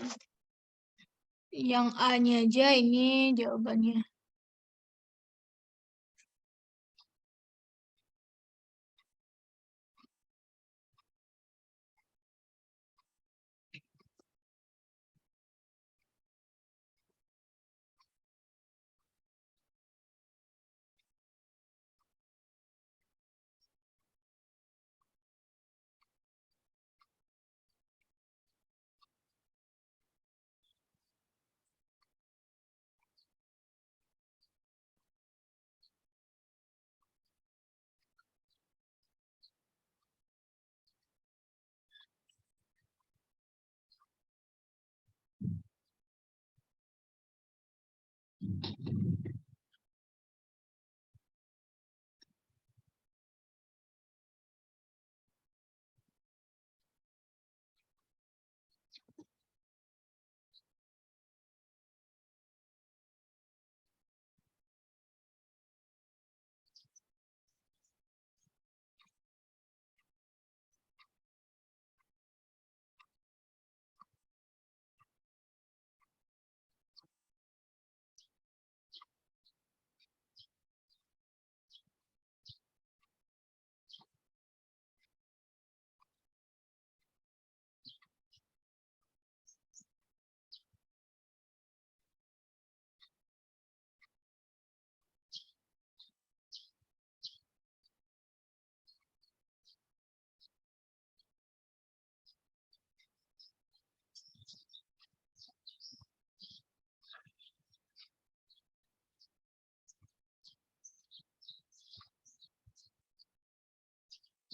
Yang A-nya aja ini jawabannya.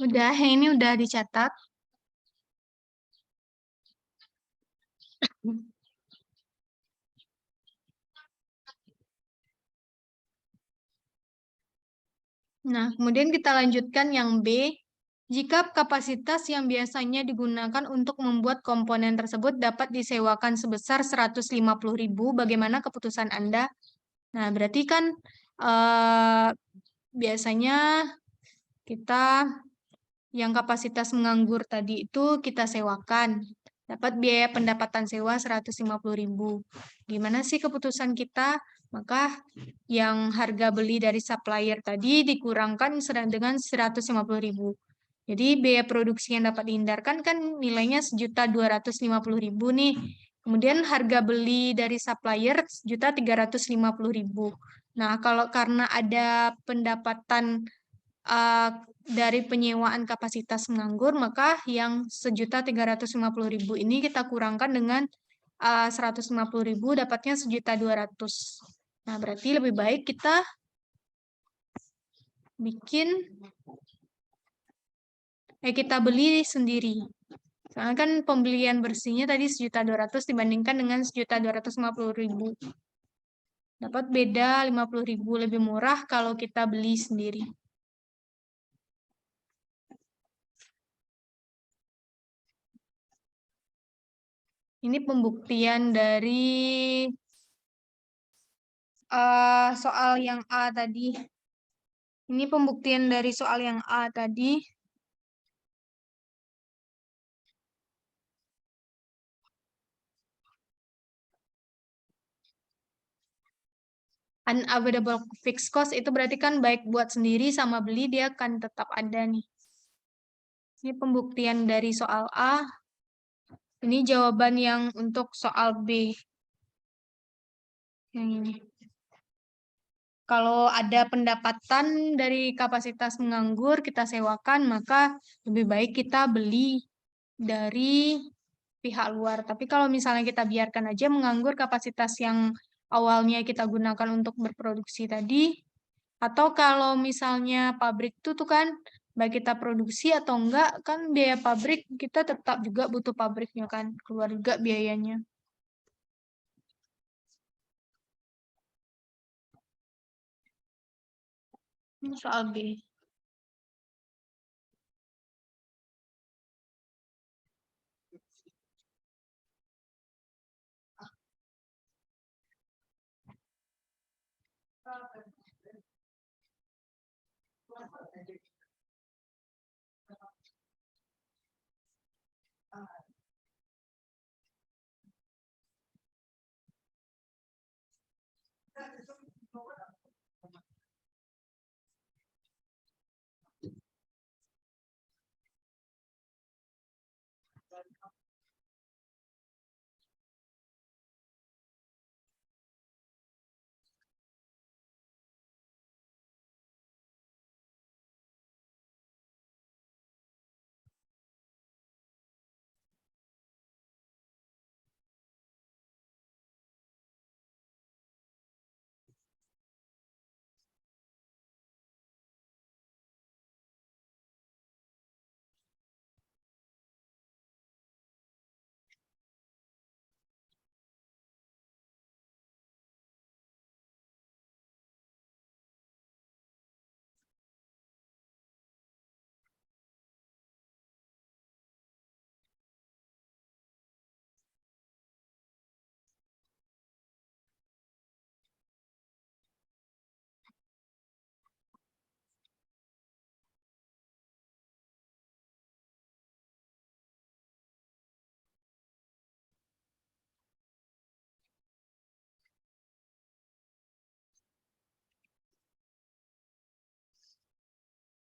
Udah, yang ini udah dicatat. Nah, kemudian kita lanjutkan yang B. Jika kapasitas yang biasanya digunakan untuk membuat komponen tersebut dapat disewakan sebesar 150.000, bagaimana keputusan Anda? Nah, berarti kan biasanya kita yang kapasitas menganggur tadi itu kita sewakan. Dapat biaya pendapatan sewa 150.000. Gimana sih keputusan kita? Maka yang harga beli dari supplier tadi dikurangkan dengan 150.000. Jadi biaya produksi yang dapat dihindarkan kan nilainya 1.250.000 nih. Kemudian harga beli dari supplier 1.350.000. Nah, kalau karena ada pendapatan dari penyewaan kapasitas menganggur, maka yang 1.350.000 ini kita kurangkan dengan 150.000, dapatnya 1.200.000. Nah, berarti lebih baik kita kita beli sendiri. Soalnya kan pembelian bersihnya tadi 1.200.000 dibandingkan dengan 1.250.000. Dapat beda 50.000 lebih murah kalau kita beli sendiri. Ini pembuktian dari soal yang A tadi. Ini pembuktian dari soal yang A tadi. Unavoidable fixed cost itu berarti kan baik buat sendiri sama beli dia akan tetap ada nih. Ini pembuktian dari soal A. Ini jawaban yang untuk soal B. Yang ini. Kalau ada pendapatan dari kapasitas menganggur kita sewakan, maka lebih baik kita beli dari pihak luar. Tapi kalau misalnya kita biarkan aja menganggur kapasitas yang awalnya kita gunakan untuk berproduksi tadi, atau kalau misalnya pabrik itu tuh kan, baik kita produksi atau enggak, kan biaya pabrik kita tetap juga butuh pabriknya kan, keluar juga biayanya. Ini soal B.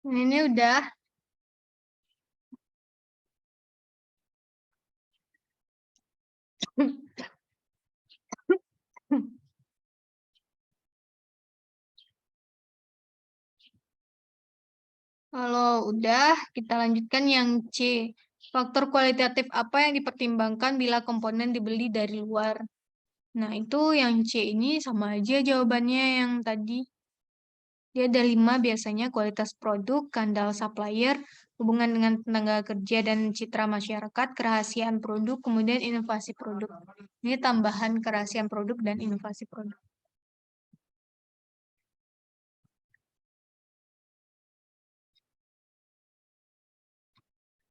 Ini udah. Kalau udah, kita lanjutkan yang C. Faktor kualitatif apa yang dipertimbangkan bila komponen dibeli dari luar? Nah, itu yang C ini sama aja jawabannya yang tadi. Dia ada 5 biasanya: kualitas produk, skandal supplier, hubungan dengan tenaga kerja dan citra masyarakat, kerahasiaan produk, kemudian inovasi produk. Ini tambahan kerahasiaan produk dan inovasi produk.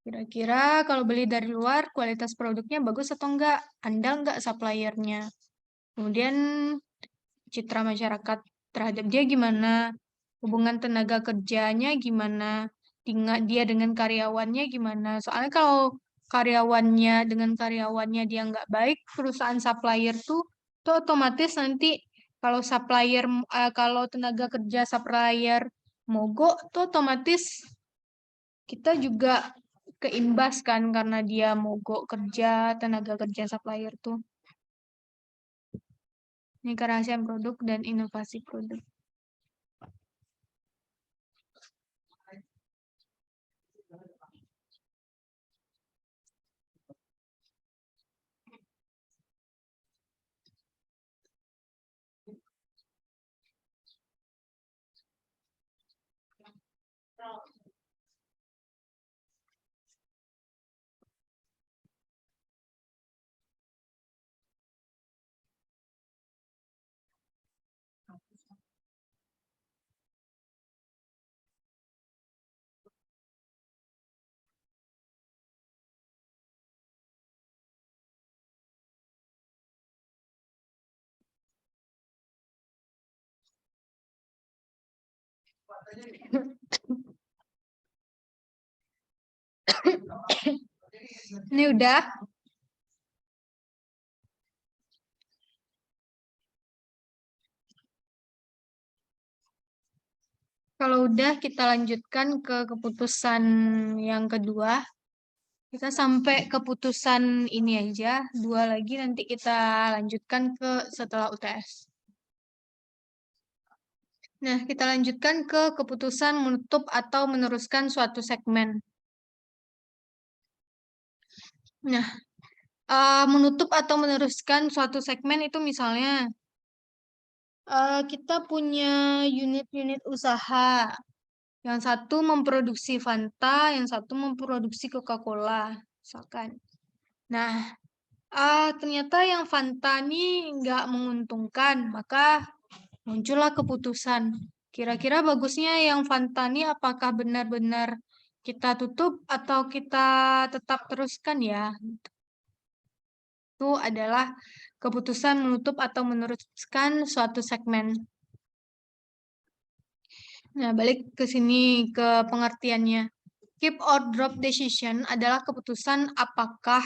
Kira-kira kalau beli dari luar, kualitas produknya bagus atau enggak? Andal enggak suppliernya? Kemudian citra masyarakat terhadap dia gimana? Hubungan tenaga kerjanya gimana? Dia dengan karyawannya gimana? Soalnya kalau karyawannya dia nggak baik, perusahaan supplier tuh otomatis nanti kalau tenaga kerja supplier mogok tuh otomatis kita juga keimbas kan karena dia mogok kerja, tenaga kerja supplier tuh. Ini kerahasiaan produk dan inovasi produk. Ini udah. Kalau udah, kita lanjutkan ke keputusan yang kedua. Kita sampai keputusan ini aja. 2 lagi nanti kita lanjutkan ke setelah UTS. Nah, kita lanjutkan ke keputusan menutup atau meneruskan suatu segmen. Nah, menutup atau meneruskan suatu segmen itu misalnya kita punya unit-unit usaha. Yang satu memproduksi Fanta, yang satu memproduksi Coca-Cola, misalkan. Nah, ternyata yang Fanta ini nggak menguntungkan, maka muncullah keputusan. Kira-kira bagusnya yang Fanta ini apakah benar-benar kita tutup atau kita tetap teruskan ya? Itu adalah keputusan menutup atau meneruskan suatu segmen. Nah, balik ke sini ke pengertiannya. Keep or drop decision adalah keputusan apakah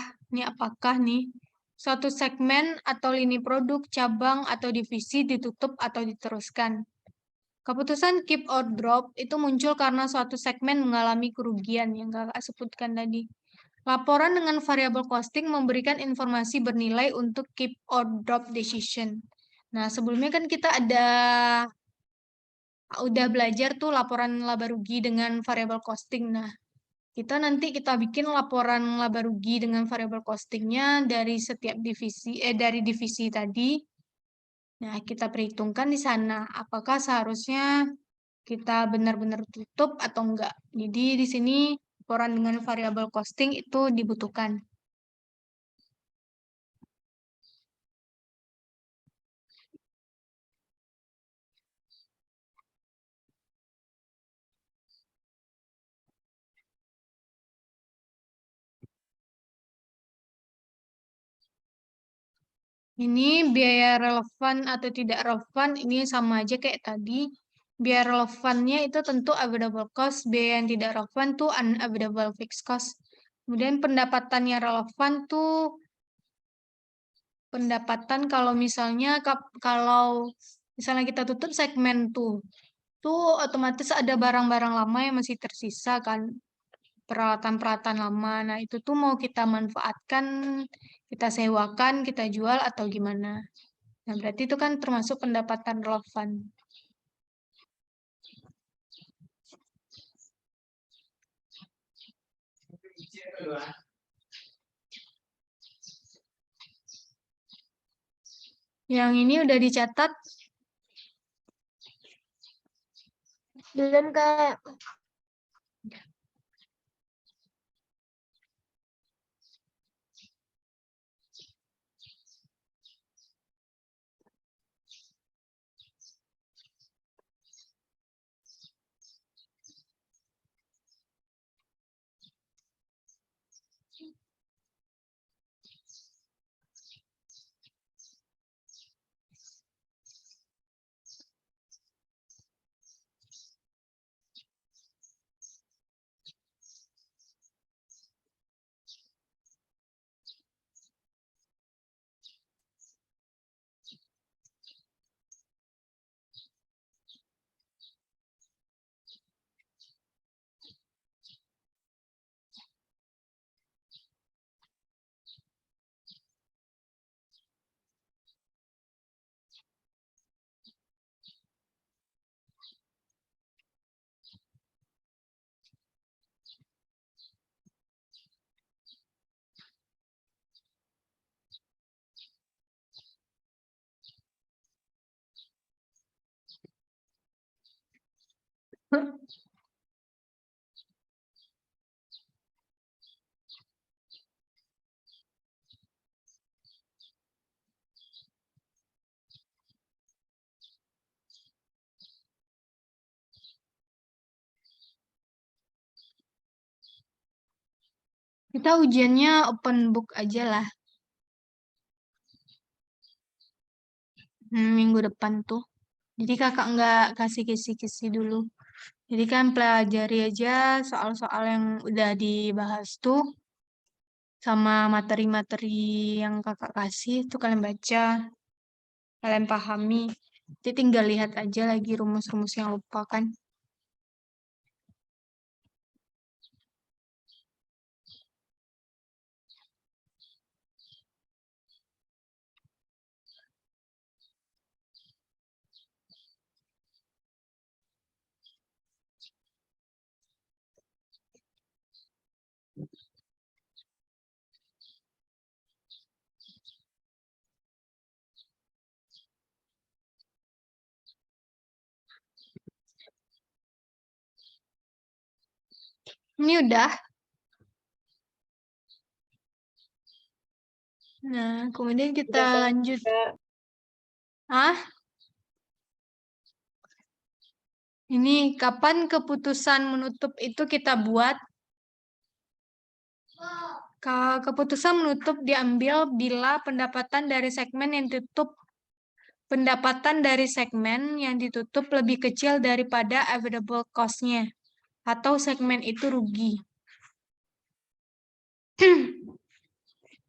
nih suatu segmen atau lini produk, cabang atau divisi ditutup atau diteruskan. Keputusan keep or drop itu muncul karena suatu segmen mengalami kerugian yang Kakak sebutkan tadi. Laporan dengan variable costing memberikan informasi bernilai untuk keep or drop decision. Nah, sebelumnya kan kita udah belajar tuh laporan laba rugi dengan variable costing. Nah, kita bikin laporan laba rugi dengan variable costingnya dari setiap dari divisi tadi. Nah, kita perhitungkan di sana apakah seharusnya kita benar-benar tutup atau enggak. Jadi di sini laporan dengan variable costing itu dibutuhkan. Ini biaya relevan atau tidak relevan, ini sama aja kayak tadi. Biaya relevannya itu tentu available cost, biaya yang tidak relevan tuh unavailable fixed cost. Kemudian pendapatannya relevan tuh pendapatan kalau misalnya kita tutup segmen tuh otomatis ada barang-barang lama yang masih tersisa kan, peralatan-peralatan lama. Nah, itu tuh mau kita manfaatkan, kita sewakan, kita jual atau gimana. Nah, berarti itu kan termasuk pendapatan relevan. Yang ini udah dicatat. Belum, Kak. Kita ujiannya open book aja lah. Minggu depan tuh. Jadi kakak nggak kasih kisi-kisi dulu. Jadi kan pelajari aja soal-soal yang udah dibahas tuh. Sama materi-materi yang kakak kasih tuh kalian baca. Kalian pahami. Jadi tinggal lihat aja lagi rumus-rumus yang lupa kan. Ini udah. Nah, kemudian kita lanjut. Ah, ini kapan keputusan menutup itu kita buat? Keputusan menutup diambil bila pendapatan dari segmen yang ditutup lebih kecil daripada available cost-nya, atau segmen itu rugi.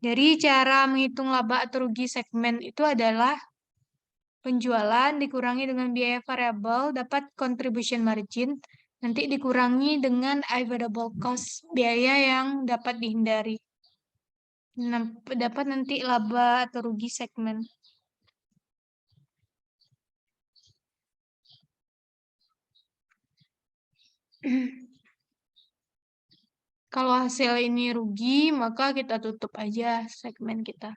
Jadi cara menghitung laba atau rugi segmen itu adalah penjualan dikurangi dengan biaya variabel dapat contribution margin, nanti dikurangi dengan available cost, biaya yang dapat dihindari. Dapat nanti laba atau rugi segmen. Kalau hasil ini rugi, maka kita tutup aja segmen kita.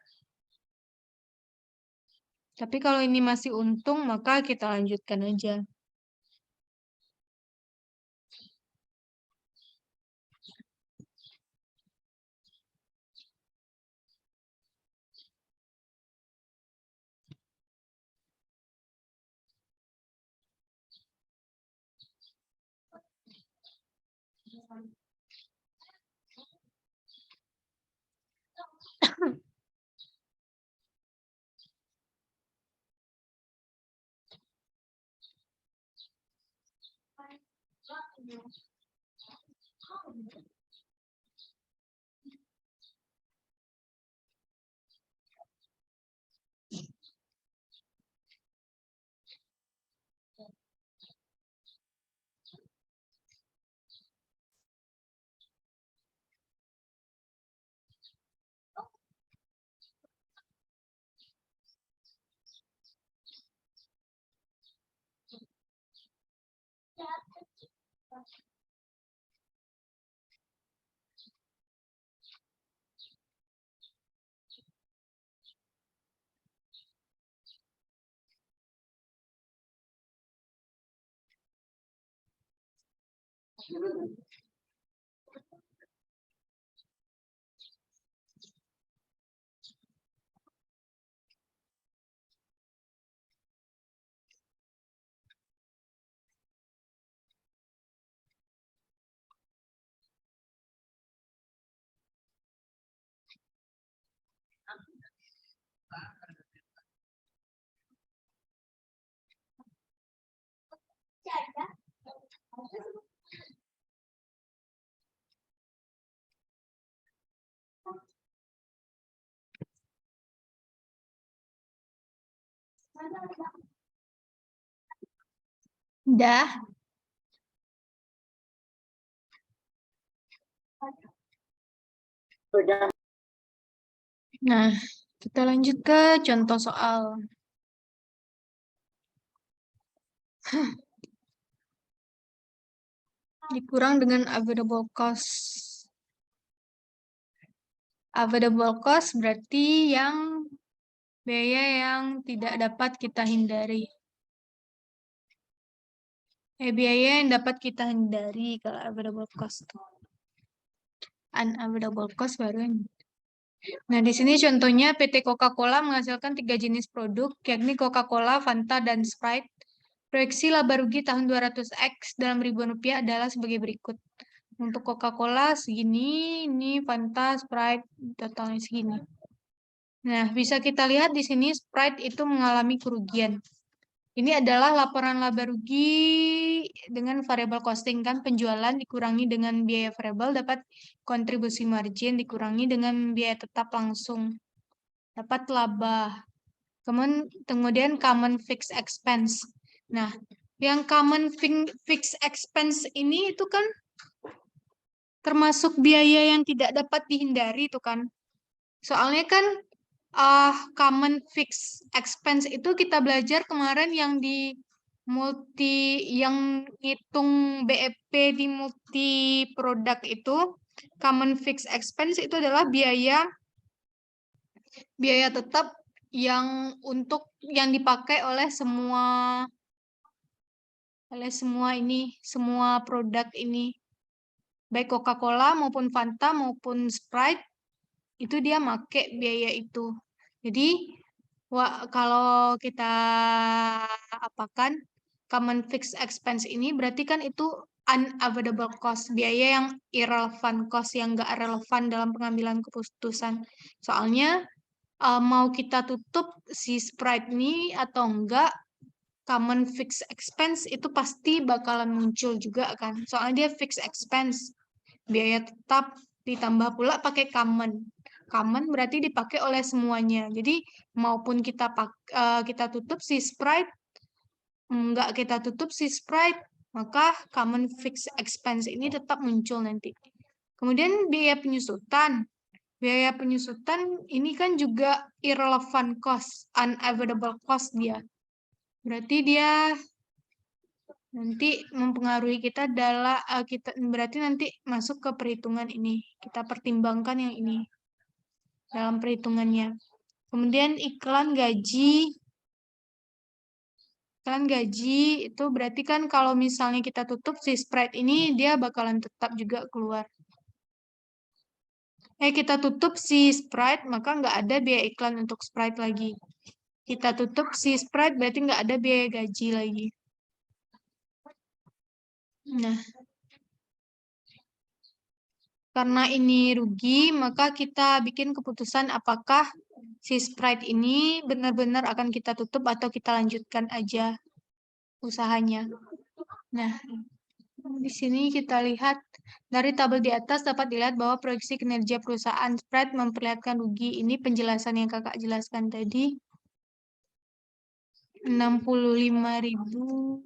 Tapi kalau ini masih untung, maka kita lanjutkan aja. Udah. Nah, kita lanjut ke contoh soal. Dikurang dengan available cost. Available cost berarti yang biaya yang tidak dapat kita hindari. Biaya yang dapat kita hindari kalau available cost. Unavailable cost baru ini. Nah, di sini contohnya PT Coca-Cola menghasilkan 3 jenis produk, yakni Coca-Cola, Fanta, dan Sprite. Proyeksi laba rugi tahun 200x dalam ribuan rupiah adalah sebagai berikut. Untuk Coca-Cola segini, ini Fanta, Sprite, totalnya segini. Nah, bisa kita lihat di sini Sprite itu mengalami kerugian. Ini adalah laporan laba rugi dengan variable costing, kan penjualan dikurangi dengan biaya variable dapat kontribusi margin dikurangi dengan biaya tetap langsung dapat laba. Kemudian common fixed expense. Nah, yang common fixed expense ini itu kan termasuk biaya yang tidak dapat dihindari itu kan. Soalnya kan common fixed expense itu kita belajar kemarin yang di yang ngitung BEP di multi produk itu, common fixed expense itu adalah biaya tetap yang dipakai oleh semua semua produk ini, baik Coca-Cola maupun Fanta maupun Sprite, itu dia make biaya itu. Jadi kalau kita apakan common fixed expense ini berarti kan itu unavoidable cost, biaya yang irrelevant cost, yang nggak relevan dalam pengambilan keputusan. Soalnya mau kita tutup si Sprite ini atau enggak, common fixed expense itu pasti bakalan muncul juga kan. Soalnya dia fixed expense, biaya tetap ditambah pula pakai common. Common berarti dipakai oleh semuanya. Jadi maupun kita tutup si Sprite, enggak kita tutup si Sprite, maka common fixed expense ini tetap muncul nanti. Kemudian biaya penyusutan. Biaya penyusutan ini kan juga irrelevant cost, unavoidable cost dia. Berarti dia nanti mempengaruhi kita berarti nanti masuk ke perhitungan ini. Kita pertimbangkan yang ini dalam perhitungannya. Kemudian iklan gaji itu berarti kan kalau misalnya kita tutup si Sprite ini, dia bakalan tetap juga keluar. Kita tutup si Sprite, maka nggak ada biaya iklan untuk Sprite lagi. Kita tutup si Sprite, berarti nggak ada biaya gaji lagi. Nah, karena ini rugi, maka kita bikin keputusan apakah si Sprite ini benar-benar akan kita tutup atau kita lanjutkan aja usahanya. Nah, di sini kita lihat dari tabel di atas dapat dilihat bahwa proyeksi kinerja perusahaan Sprite memperlihatkan rugi. Ini penjelasan yang kakak jelaskan tadi. 65.000.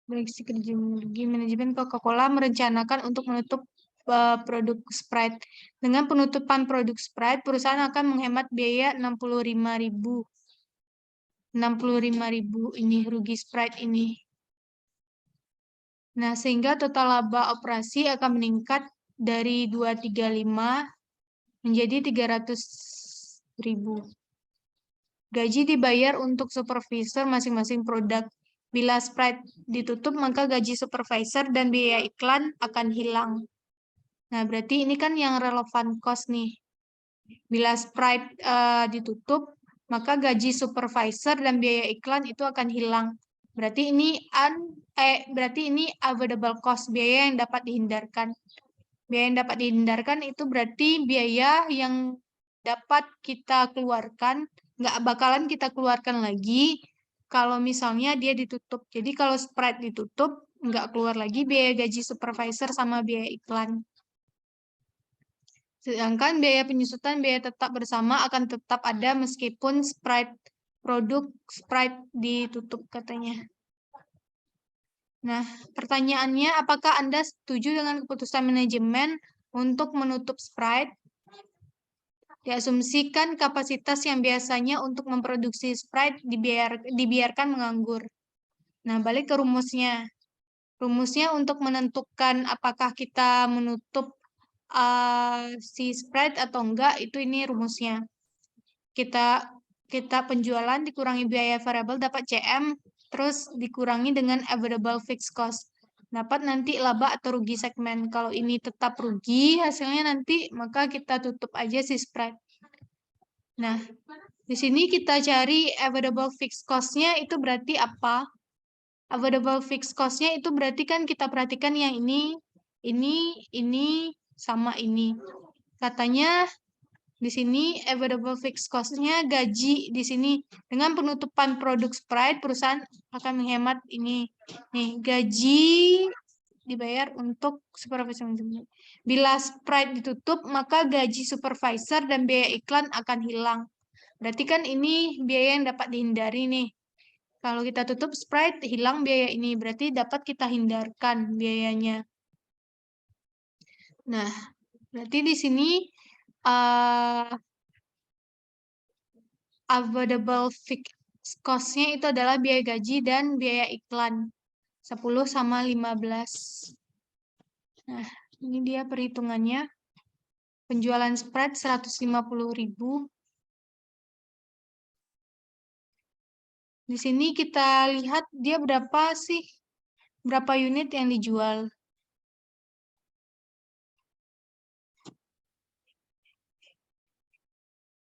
Proyeksi kerja rugi. Manajemen Coca-Cola merencanakan untuk menutup produk Sprite. Dengan penutupan produk Sprite, perusahaan akan menghemat biaya 65.000. 65.000 ini rugi Sprite ini. Nah, sehingga total laba operasi akan meningkat dari 235 menjadi 300.000. Gaji dibayar untuk supervisor masing-masing produk. Bila Sprite ditutup, maka gaji supervisor dan biaya iklan akan hilang. Nah, berarti ini kan yang relevan cost nih. Bila Sprite ditutup, maka gaji supervisor dan biaya iklan itu akan hilang. Berarti ini avoidable cost, biaya yang dapat dihindarkan. Biaya yang dapat dihindarkan itu berarti biaya yang dapat kita keluarkan, nggak bakalan kita keluarkan lagi kalau misalnya dia ditutup. Jadi kalau Sprite ditutup, nggak keluar lagi biaya gaji supervisor sama biaya iklan. Sedangkan biaya penyusutan, biaya tetap bersama akan tetap ada meskipun produk Sprite ditutup katanya. Nah, pertanyaannya, apakah Anda setuju dengan keputusan manajemen untuk menutup Sprite? Diasumsikan kapasitas yang biasanya untuk memproduksi Sprite dibiarkan menganggur. Nah, balik ke rumusnya. Rumusnya untuk menentukan apakah kita menutup si Sprite atau enggak, itu ini rumusnya. Kita penjualan dikurangi biaya variabel dapat CM, terus dikurangi dengan available fixed cost. Dapat nanti laba atau rugi segmen. Kalau ini tetap rugi hasilnya nanti, maka kita tutup aja si Sprite. Nah, di sini kita cari available fixed cost-nya itu berarti apa? Available fixed cost-nya itu berarti kan kita perhatikan yang ini, sama ini. Katanya di sini available fixed cost-nya gaji di sini. Dengan penutupan produk Sprite, perusahaan akan menghemat ini. Nih, gaji dibayar untuk supervisor. Bila Sprite ditutup, maka gaji supervisor dan biaya iklan akan hilang. Berarti kan ini biaya yang dapat dihindari nih. Kalau kita tutup Sprite, hilang biaya ini. Berarti dapat kita hindarkan biayanya. Nah, berarti di sini available fixed cost-nya itu adalah biaya gaji dan biaya iklan. 10 sama 15. Nah, ini dia perhitungannya. Penjualan Sprite 150.000. Di sini kita lihat dia berapa unit yang dijual.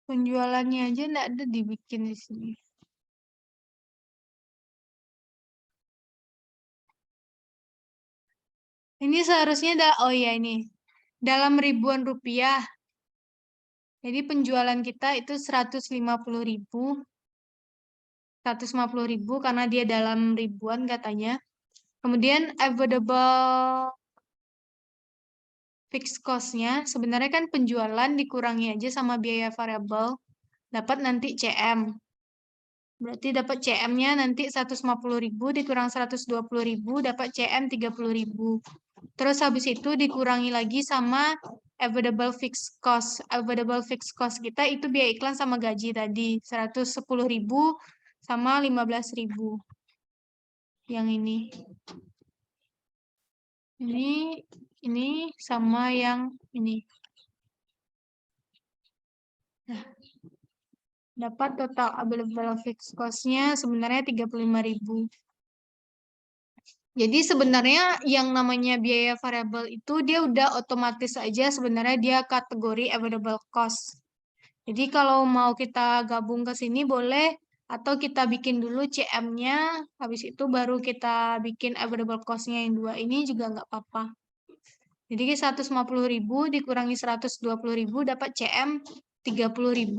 Penjualannya aja nggak ada dibikin di sini. Ini seharusnya oh ya ini. Dalam ribuan rupiah. Jadi penjualan kita itu 150.000. 150.000 karena dia dalam ribuan katanya. Kemudian available fixed cost-nya sebenarnya kan penjualan dikurangi aja sama biaya variabel. Dapat nanti CM. Berarti dapat CM-nya nanti 150.000 dikurang 120.000 dapat CM 30.000. Terus habis itu dikurangi lagi sama available fixed cost. Available fixed cost kita itu biaya iklan sama gaji tadi 110.000 sama 15.000. Yang ini. Ini sama yang ini. Nah, dapat total available fixed cost-nya sebenarnya 35.000. Jadi sebenarnya yang namanya biaya variabel itu dia udah otomatis aja sebenarnya dia kategori available cost. Jadi kalau mau kita gabung ke sini boleh, atau kita bikin dulu CM-nya, habis itu baru kita bikin available cost-nya yang dua ini juga nggak apa-apa. Jadi 150.000 dikurangi 120.000 dapat CM 30.000.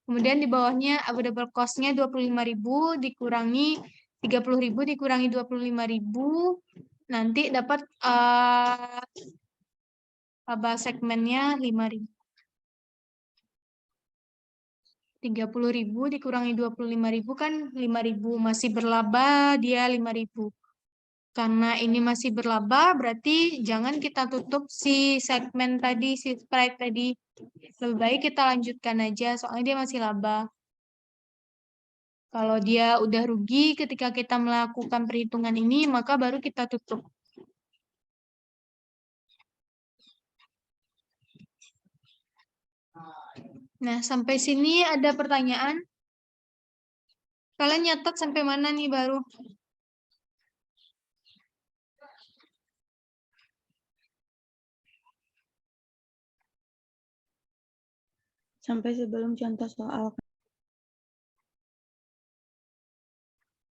Kemudian di bawahnya available cost-nya 25.000 dikurangi 30.000 dikurangi 25.000. Nanti dapat laba segmennya 5.000. 30.000 dikurangi 25.000 kan 5.000. Masih berlaba dia 5.000. Karena ini masih berlaba, berarti jangan kita tutup si segmen tadi, si Sprite tadi. Lebih baik kita lanjutkan aja, soalnya dia masih laba. Kalau dia udah rugi ketika kita melakukan perhitungan ini, maka baru kita tutup. Nah, sampai sini ada pertanyaan? Kalian nyatet sampai mana nih baru? sampai sebelum contoh soal.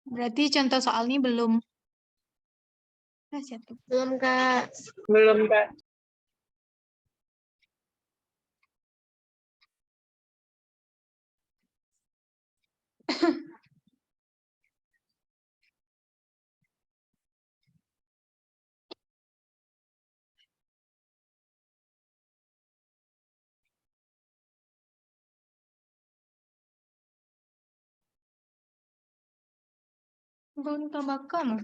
Berarti contoh soal ini belum. Belum, Kak. Belum, Kak. Belum tambahkan.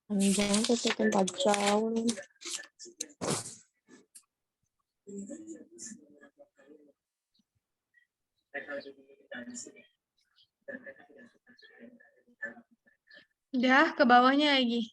Jangan tutup 4 jam. Udah, ke bawahnya lagi.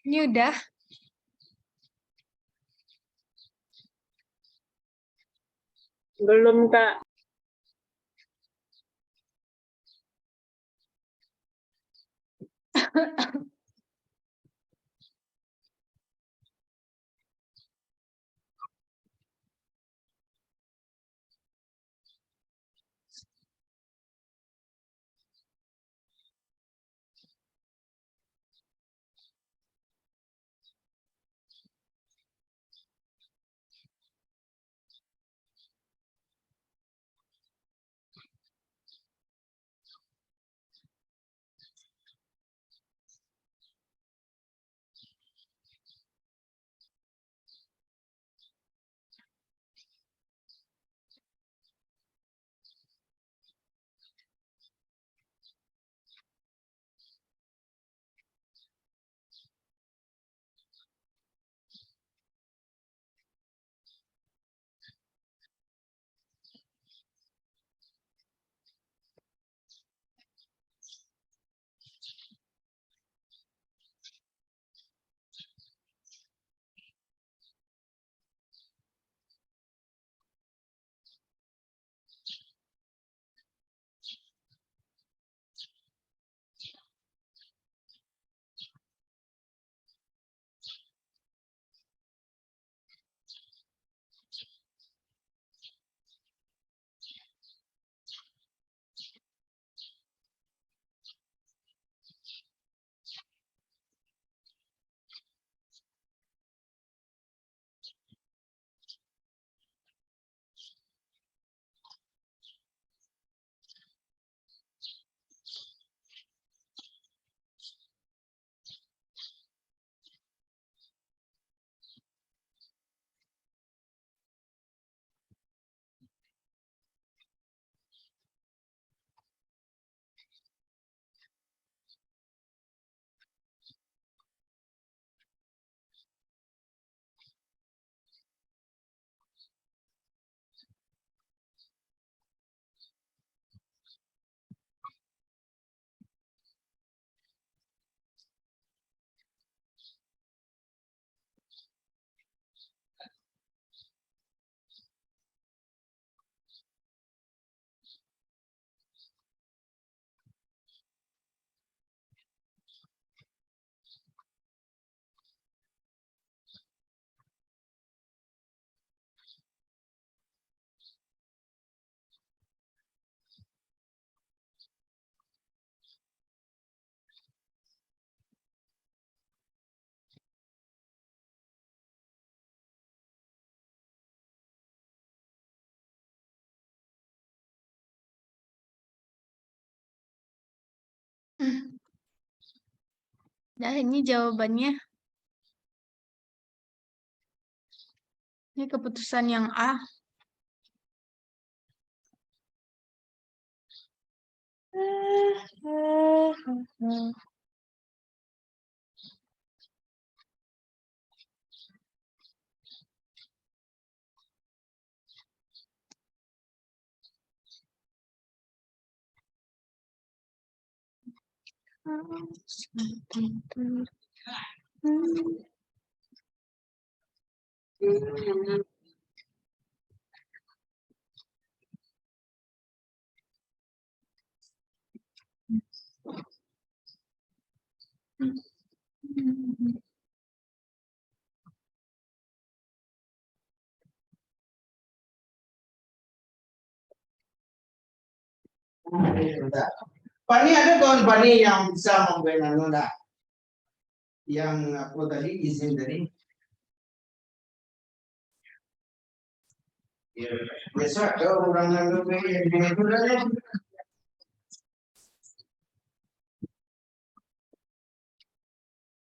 Ini udah. Belum, Kak. Nah, ini jawabannya. Ini keputusan yang A. Pani ada kawan Pani yang bisa membuat enggak? Yang aku tadi izin tadi. Ya, besok ada orang yang itu tadi.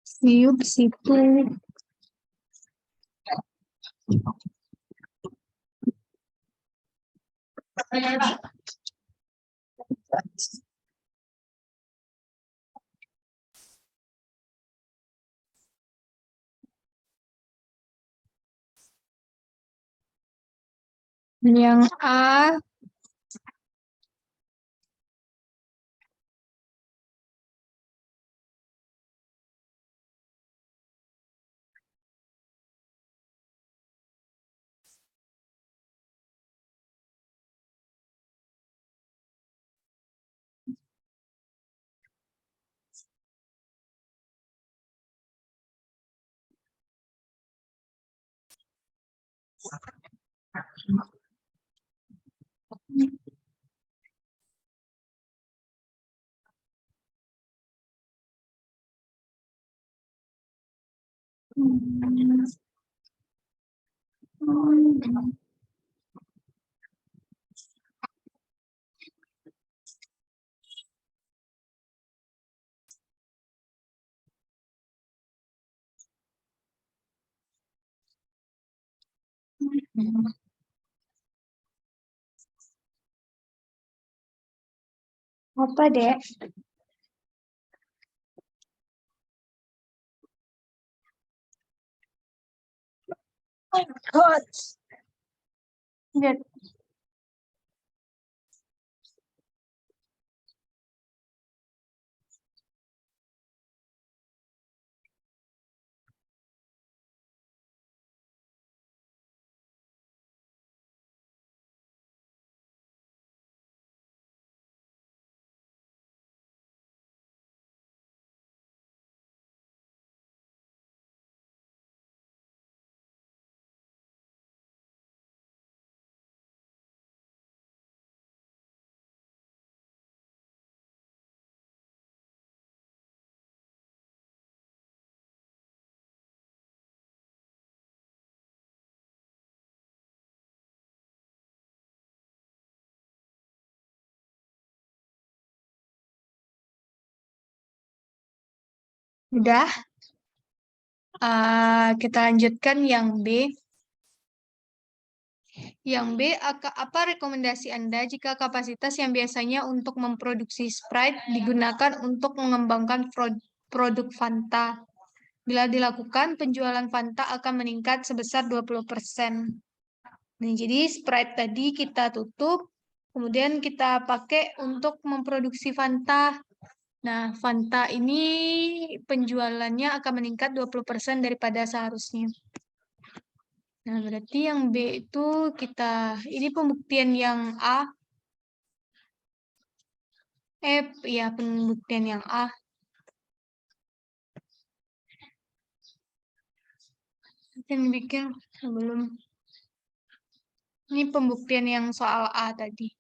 Siup situ. Yang A Apa, Dek? Oh God. Lihat. Udah. Kita lanjutkan yang B. Yang B, apa rekomendasi Anda jika kapasitas yang biasanya untuk memproduksi Sprite digunakan untuk mengembangkan produk Fanta? Bila dilakukan, penjualan Fanta akan meningkat sebesar 20%. Nah, jadi Sprite tadi kita tutup, kemudian kita pakai untuk memproduksi Fanta. Nah, Fanta ini penjualannya akan meningkat 20% daripada seharusnya. Nah, berarti yang B itu ini pembuktian yang A. Ya, pembuktian yang A. Yang bikin sebelum. Ini pembuktian yang soal A tadi.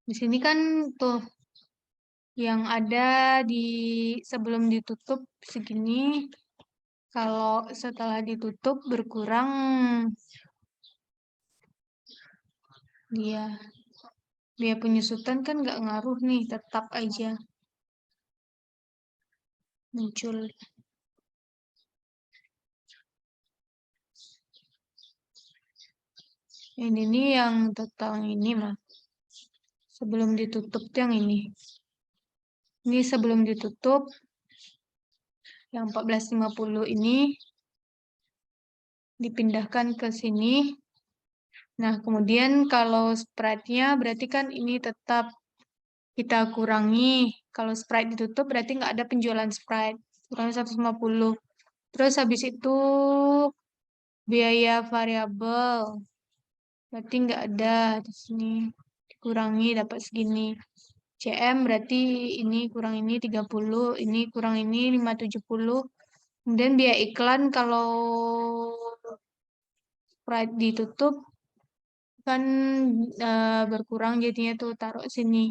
Di sini kan tuh yang ada di sebelum ditutup segini, kalau setelah ditutup berkurang dia penyusutan kan nggak ngaruh nih, tetap aja muncul. Ini yang total ini mah. Sebelum ditutup yang ini. Ini sebelum ditutup yang 1450 ini dipindahkan ke sini. Nah, kemudian kalau Sprite-nya berarti kan ini tetap kita kurangi. Kalau Sprite ditutup berarti nggak ada penjualan Sprite. Kurangi 150. Terus habis itu biaya variabel. Berarti nggak ada di sini. Dikurangi dapat segini. CM berarti ini kurang ini 30, ini kurang ini 570. Kemudian biaya iklan kalau Sprite ditutup kan berkurang jadinya tuh taruh sini.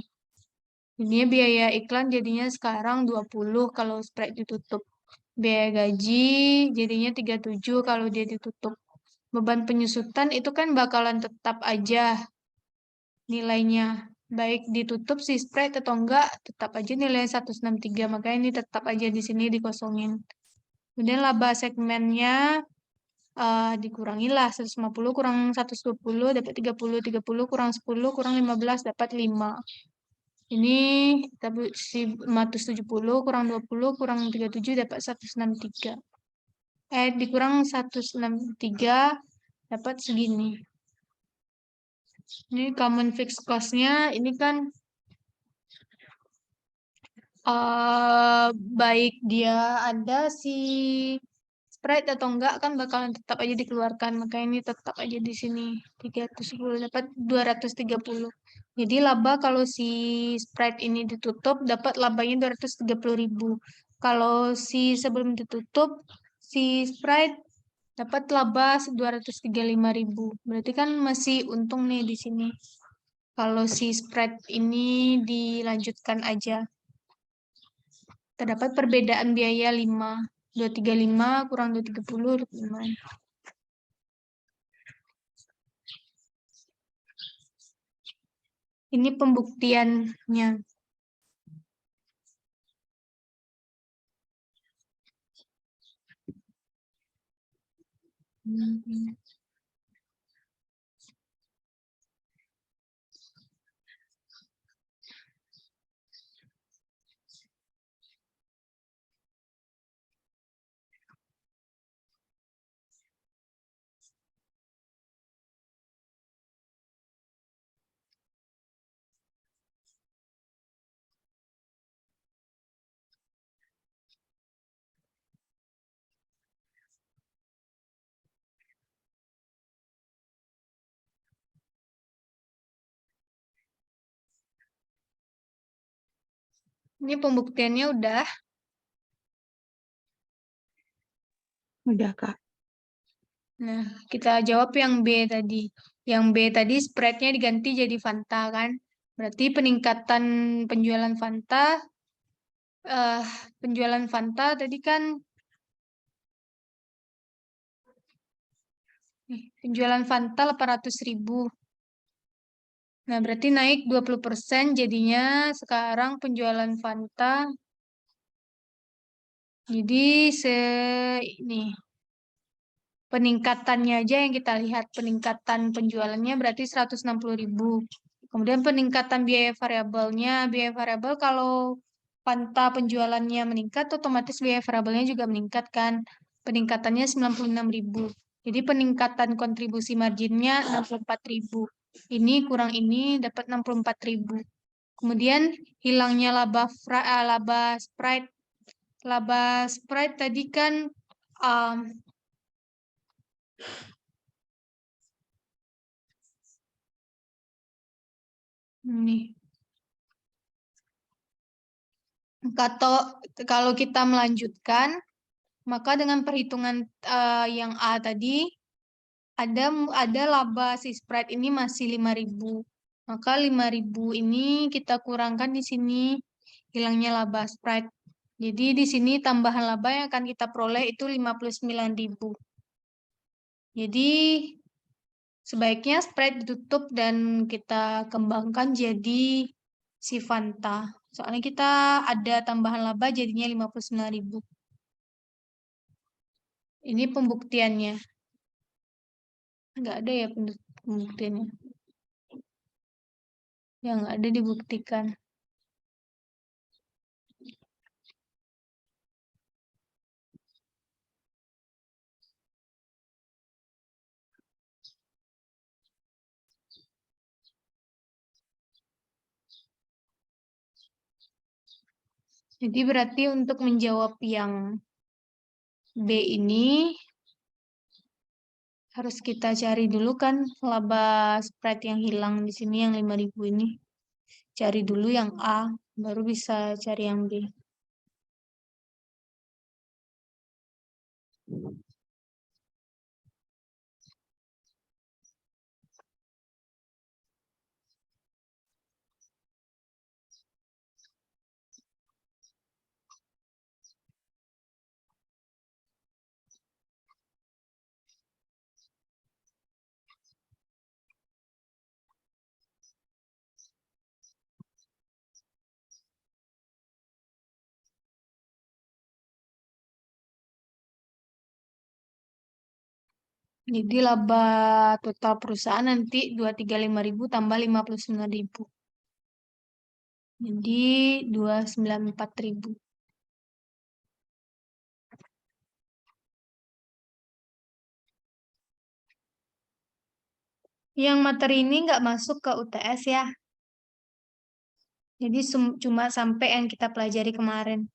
Jadinya biaya iklan jadinya sekarang 20 kalau Sprite ditutup. Biaya gaji jadinya 37 kalau dia ditutup. Beban penyusutan itu kan bakalan tetap aja nilainya. Baik ditutup si Sprite atau enggak, tetap aja nilainya 163. Makanya ini tetap aja di sini dikosongin. Kemudian laba segmennya dikurangilah 150 kurang 120 dapat 30, 30 kurang 10 kurang 15 dapat 5. Ini 570 kurang 20 kurang 37 dapat 163. Dikurang 163 dapat segini. Ini common fixed cost-nya ini kan baik dia ada si Sprite atau enggak kan bakalan tetap aja dikeluarkan. Makanya ini tetap aja di sini. 310 dapat 230. Jadi laba kalau si Sprite ini ditutup dapat labanya 230.000. Kalau si sebelum ditutup si Sprite dapat laba 235.000. Berarti kan masih untung nih di sini. Kalau si Sprite ini dilanjutkan aja. Terdapat perbedaan biaya 5. 235 kurang 230, 5. Ini pembuktiannya. Ini pembuktiannya udah. Udah, Kak. Nah, kita jawab yang B tadi. Yang B tadi spreadnya diganti jadi Fanta kan. Berarti peningkatan penjualan Fanta penjualan Fanta tadi kan penjualan Fanta 800.000. Nah, berarti naik 20% jadinya sekarang penjualan Fanta jadi ini peningkatannya aja yang kita lihat, peningkatan penjualannya berarti 160.000. Kemudian peningkatan biaya variabel kalau Fanta penjualannya meningkat, otomatis biaya variabelnya juga meningkat kan. Peningkatannya 96.000. Jadi peningkatan kontribusi marginnya 64.000. Ini kurang ini dapat 64.000. Kemudian hilangnya laba Sprite. Laba Sprite tadi kan nih. Kalau kita melanjutkan, maka dengan perhitungan yang A tadi, ada laba si Sprite ini masih 5.000. Maka 5.000 ini kita kurangkan di sini, hilangnya laba Sprite. Jadi di sini tambahan laba yang akan kita peroleh itu 59.000. Jadi sebaiknya Sprite ditutup dan kita kembangkan jadi si Fanta. Soalnya kita ada tambahan laba jadinya 59.000. Ini pembuktiannya. Nggak ada ya pembuktiannya. Yang nggak ada dibuktikan. Jadi berarti untuk menjawab yang B ini harus kita cari dulu kan laba Sprite yang hilang di sini yang 5.000 ini. Cari dulu yang A, baru bisa cari yang B. Jadi laba total perusahaan nanti 235.000 tambah 59.000. Jadi 294.000. Yang materi ini nggak masuk ke UTS ya. Jadi cuma sampai yang kita pelajari kemarin.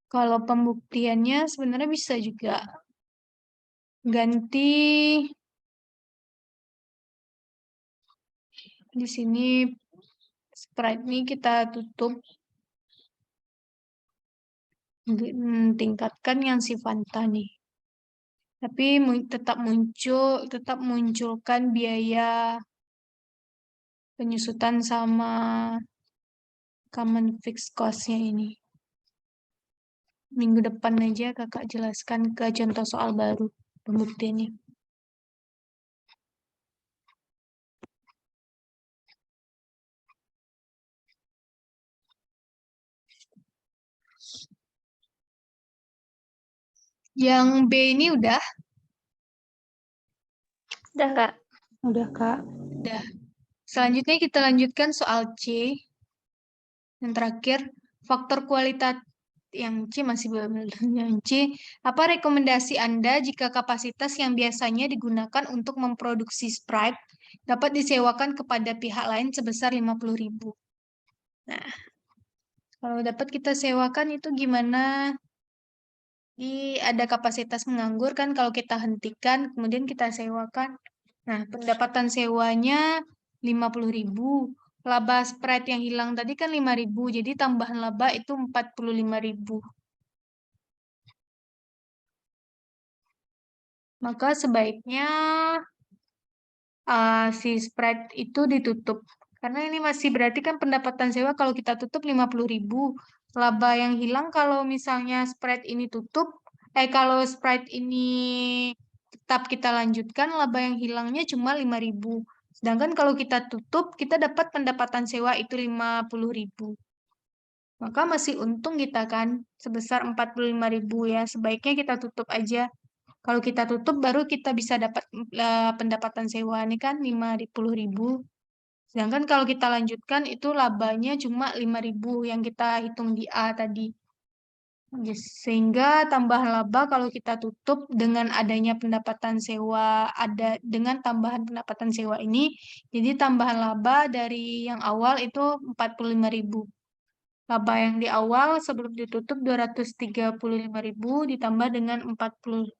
Kalau pembuktiannya sebenarnya bisa juga ganti di sini sprite ini kita tutup, tingkatkan yang si Fanta nih. Tapi tetap munculkan biaya penyusutan sama common fixed cost-nya ini. Minggu depan aja kakak jelaskan ke contoh soal baru pembuktiannya. Yang B ini udah? Udah, Kak. Udah, Kak. Udah. Selanjutnya kita lanjutkan soal C. Yang terakhir, faktor kualitas yang C masih belum. Yang C, apa rekomendasi Anda jika kapasitas yang biasanya digunakan untuk memproduksi Sprite dapat disewakan kepada pihak lain sebesar 50.000? Nah, kalau dapat kita sewakan itu gimana? Ada kapasitas menganggur kan kalau kita hentikan, kemudian kita sewakan. Nah, pendapatan sewanya 50.000. Laba Sprite yang hilang tadi kan 5.000, jadi tambahan laba itu 45.000. Maka sebaiknya si Sprite itu ditutup. Karena ini masih berarti kan pendapatan sewa kalau kita tutup 50.000. Laba yang hilang kalau misalnya Sprite ini tutup, kalau Sprite ini tetap kita lanjutkan, laba yang hilangnya cuma 5.000. Sedangkan kalau kita tutup, kita dapat pendapatan sewa itu 50.000. Maka masih untung kita kan sebesar 45.000 ya. Sebaiknya kita tutup aja. Kalau kita tutup baru kita bisa dapat pendapatan sewa ini kan 50.000. Sedangkan kalau kita lanjutkan itu labanya cuma 5.000 yang kita hitung di A tadi. Sehingga tambahan laba kalau kita tutup dengan adanya pendapatan sewa, dengan tambahan pendapatan sewa ini, jadi tambahan laba dari yang awal itu 45.000. Laba yang di awal sebelum ditutup 235.000 ditambah dengan 45.000.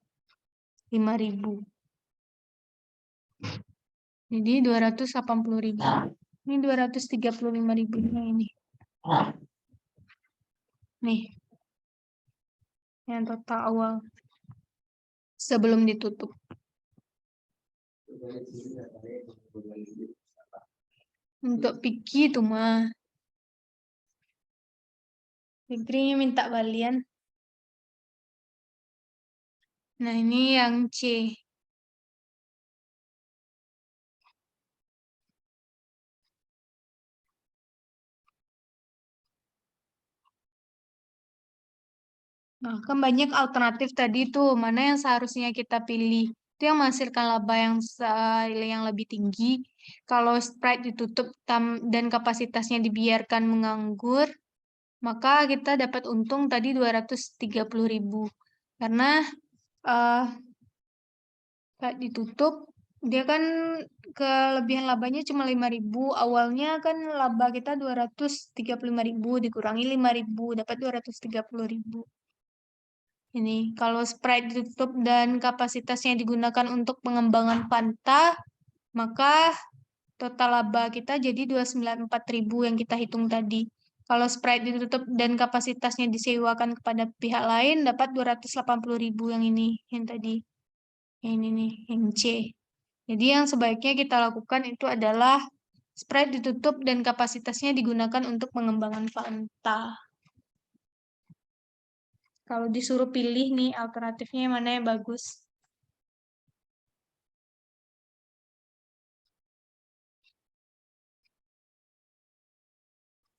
Jadi 280.000. Ini 235.000-nya ini. Nih. Yang total awal. Sebelum ditutup. Untuk Piki itu mah. Fikri minta balian. Nah, ini yang C. Nah, kan banyak alternatif tadi tuh, mana yang seharusnya kita pilih. Itu yang menghasilkan laba yang lebih tinggi. Kalau Sprite ditutup dan kapasitasnya dibiarkan menganggur, maka kita dapat untung tadi 230.000. Karena ditutup, dia kan kelebihan labanya cuma 5.000. Awalnya kan laba kita 235.000, dikurangi 5.000, dapat 230.000. Ini kalau Sprite ditutup dan kapasitasnya digunakan untuk pengembangan Fanta, maka total laba kita jadi 294.000 yang kita hitung tadi. Kalau Sprite ditutup dan kapasitasnya disewakan kepada pihak lain, dapat 280.000 yang ini, yang tadi. Yang ini nih, yang C. Jadi yang sebaiknya kita lakukan itu adalah Sprite ditutup dan kapasitasnya digunakan untuk pengembangan Fanta. Kalau disuruh pilih nih alternatifnya yang mana yang bagus.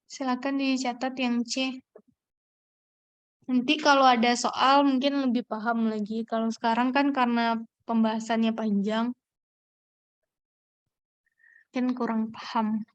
Silakan dicatat yang C. Nanti kalau ada soal mungkin lebih paham lagi. Kalau sekarang kan karena pembahasannya panjang, mungkin kurang paham.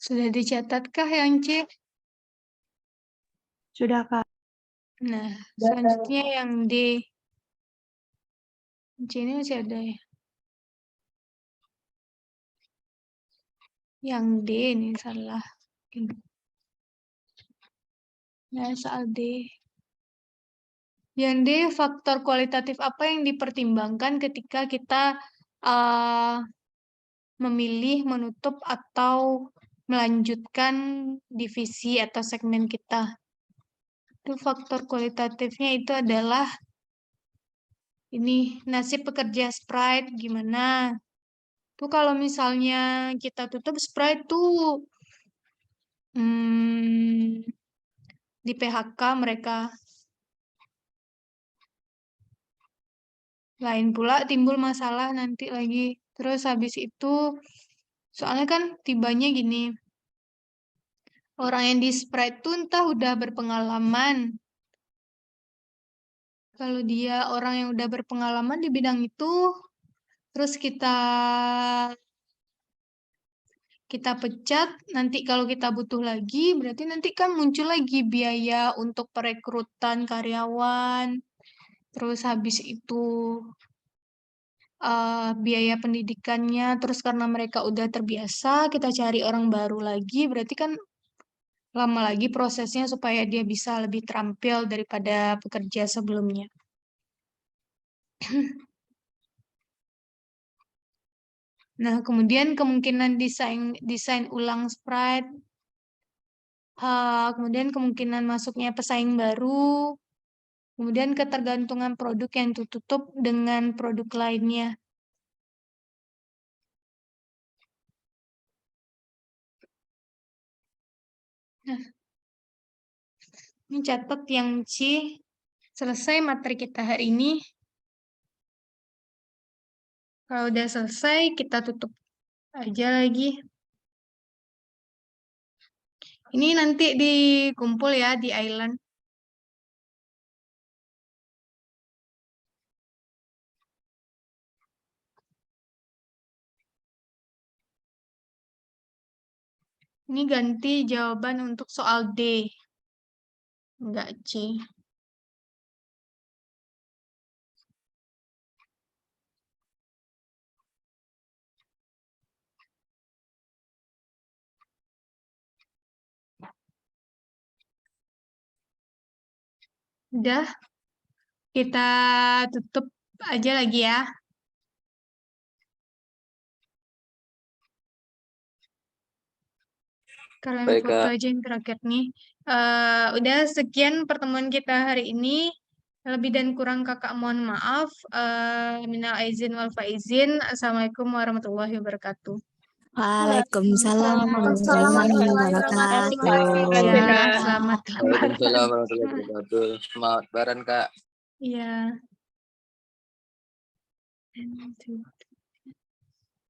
Sudah dicatatkah yang C? Sudah, Kak. Nah, selanjutnya yang D. C ini masih ada ya? Yang D ini salah. Nah, soal D. Yang D, faktor kualitatif apa yang dipertimbangkan ketika kita memilih, menutup, atau melanjutkan divisi atau segmen kita? Itu faktor kualitatifnya itu adalah ini nasib pekerja Sprite gimana? Tuh kalau misalnya kita tutup Sprite tuh di PHK mereka. Lain pula timbul masalah nanti lagi. Terus habis itu, soalnya kan tibanya gini, orang yang di Sprite tuh entah udah berpengalaman. Kalau dia orang yang udah berpengalaman di bidang itu, terus kita pecat, nanti kalau kita butuh lagi, berarti nanti kan muncul lagi biaya untuk perekrutan karyawan, terus habis itu biaya pendidikannya, terus karena mereka udah terbiasa, kita cari orang baru lagi, berarti kan lama lagi prosesnya supaya dia bisa lebih terampil daripada pekerja sebelumnya. Nah, kemudian kemungkinan desain ulang Sprite, kemudian kemungkinan masuknya pesaing baru, kemudian ketergantungan produk yang tutup dengan produk lainnya. Nah, ini catat yang C. Selesai materi kita hari ini. Kalau udah selesai, kita tutup aja lagi. Ini nanti dikumpul ya di island. Ini ganti jawaban untuk soal D. Enggak C. Udah, kita tutup aja lagi ya. Kalian Baik, foto Kak. aja yang terakhir nih. Udah sekian pertemuan kita hari ini. Lebih dan kurang kakak mohon maaf. Minal aizin wal faizin. Assalamualaikum warahmatullahi wabarakatuh. Waalaikumsalam warahmatullahi wabarakatuh. Ya, selamat lebaran. Waalaikumsalam warahmatullahi wabarakatuh. Semangat lebaran, Kak. Iya. 1, 2, 3.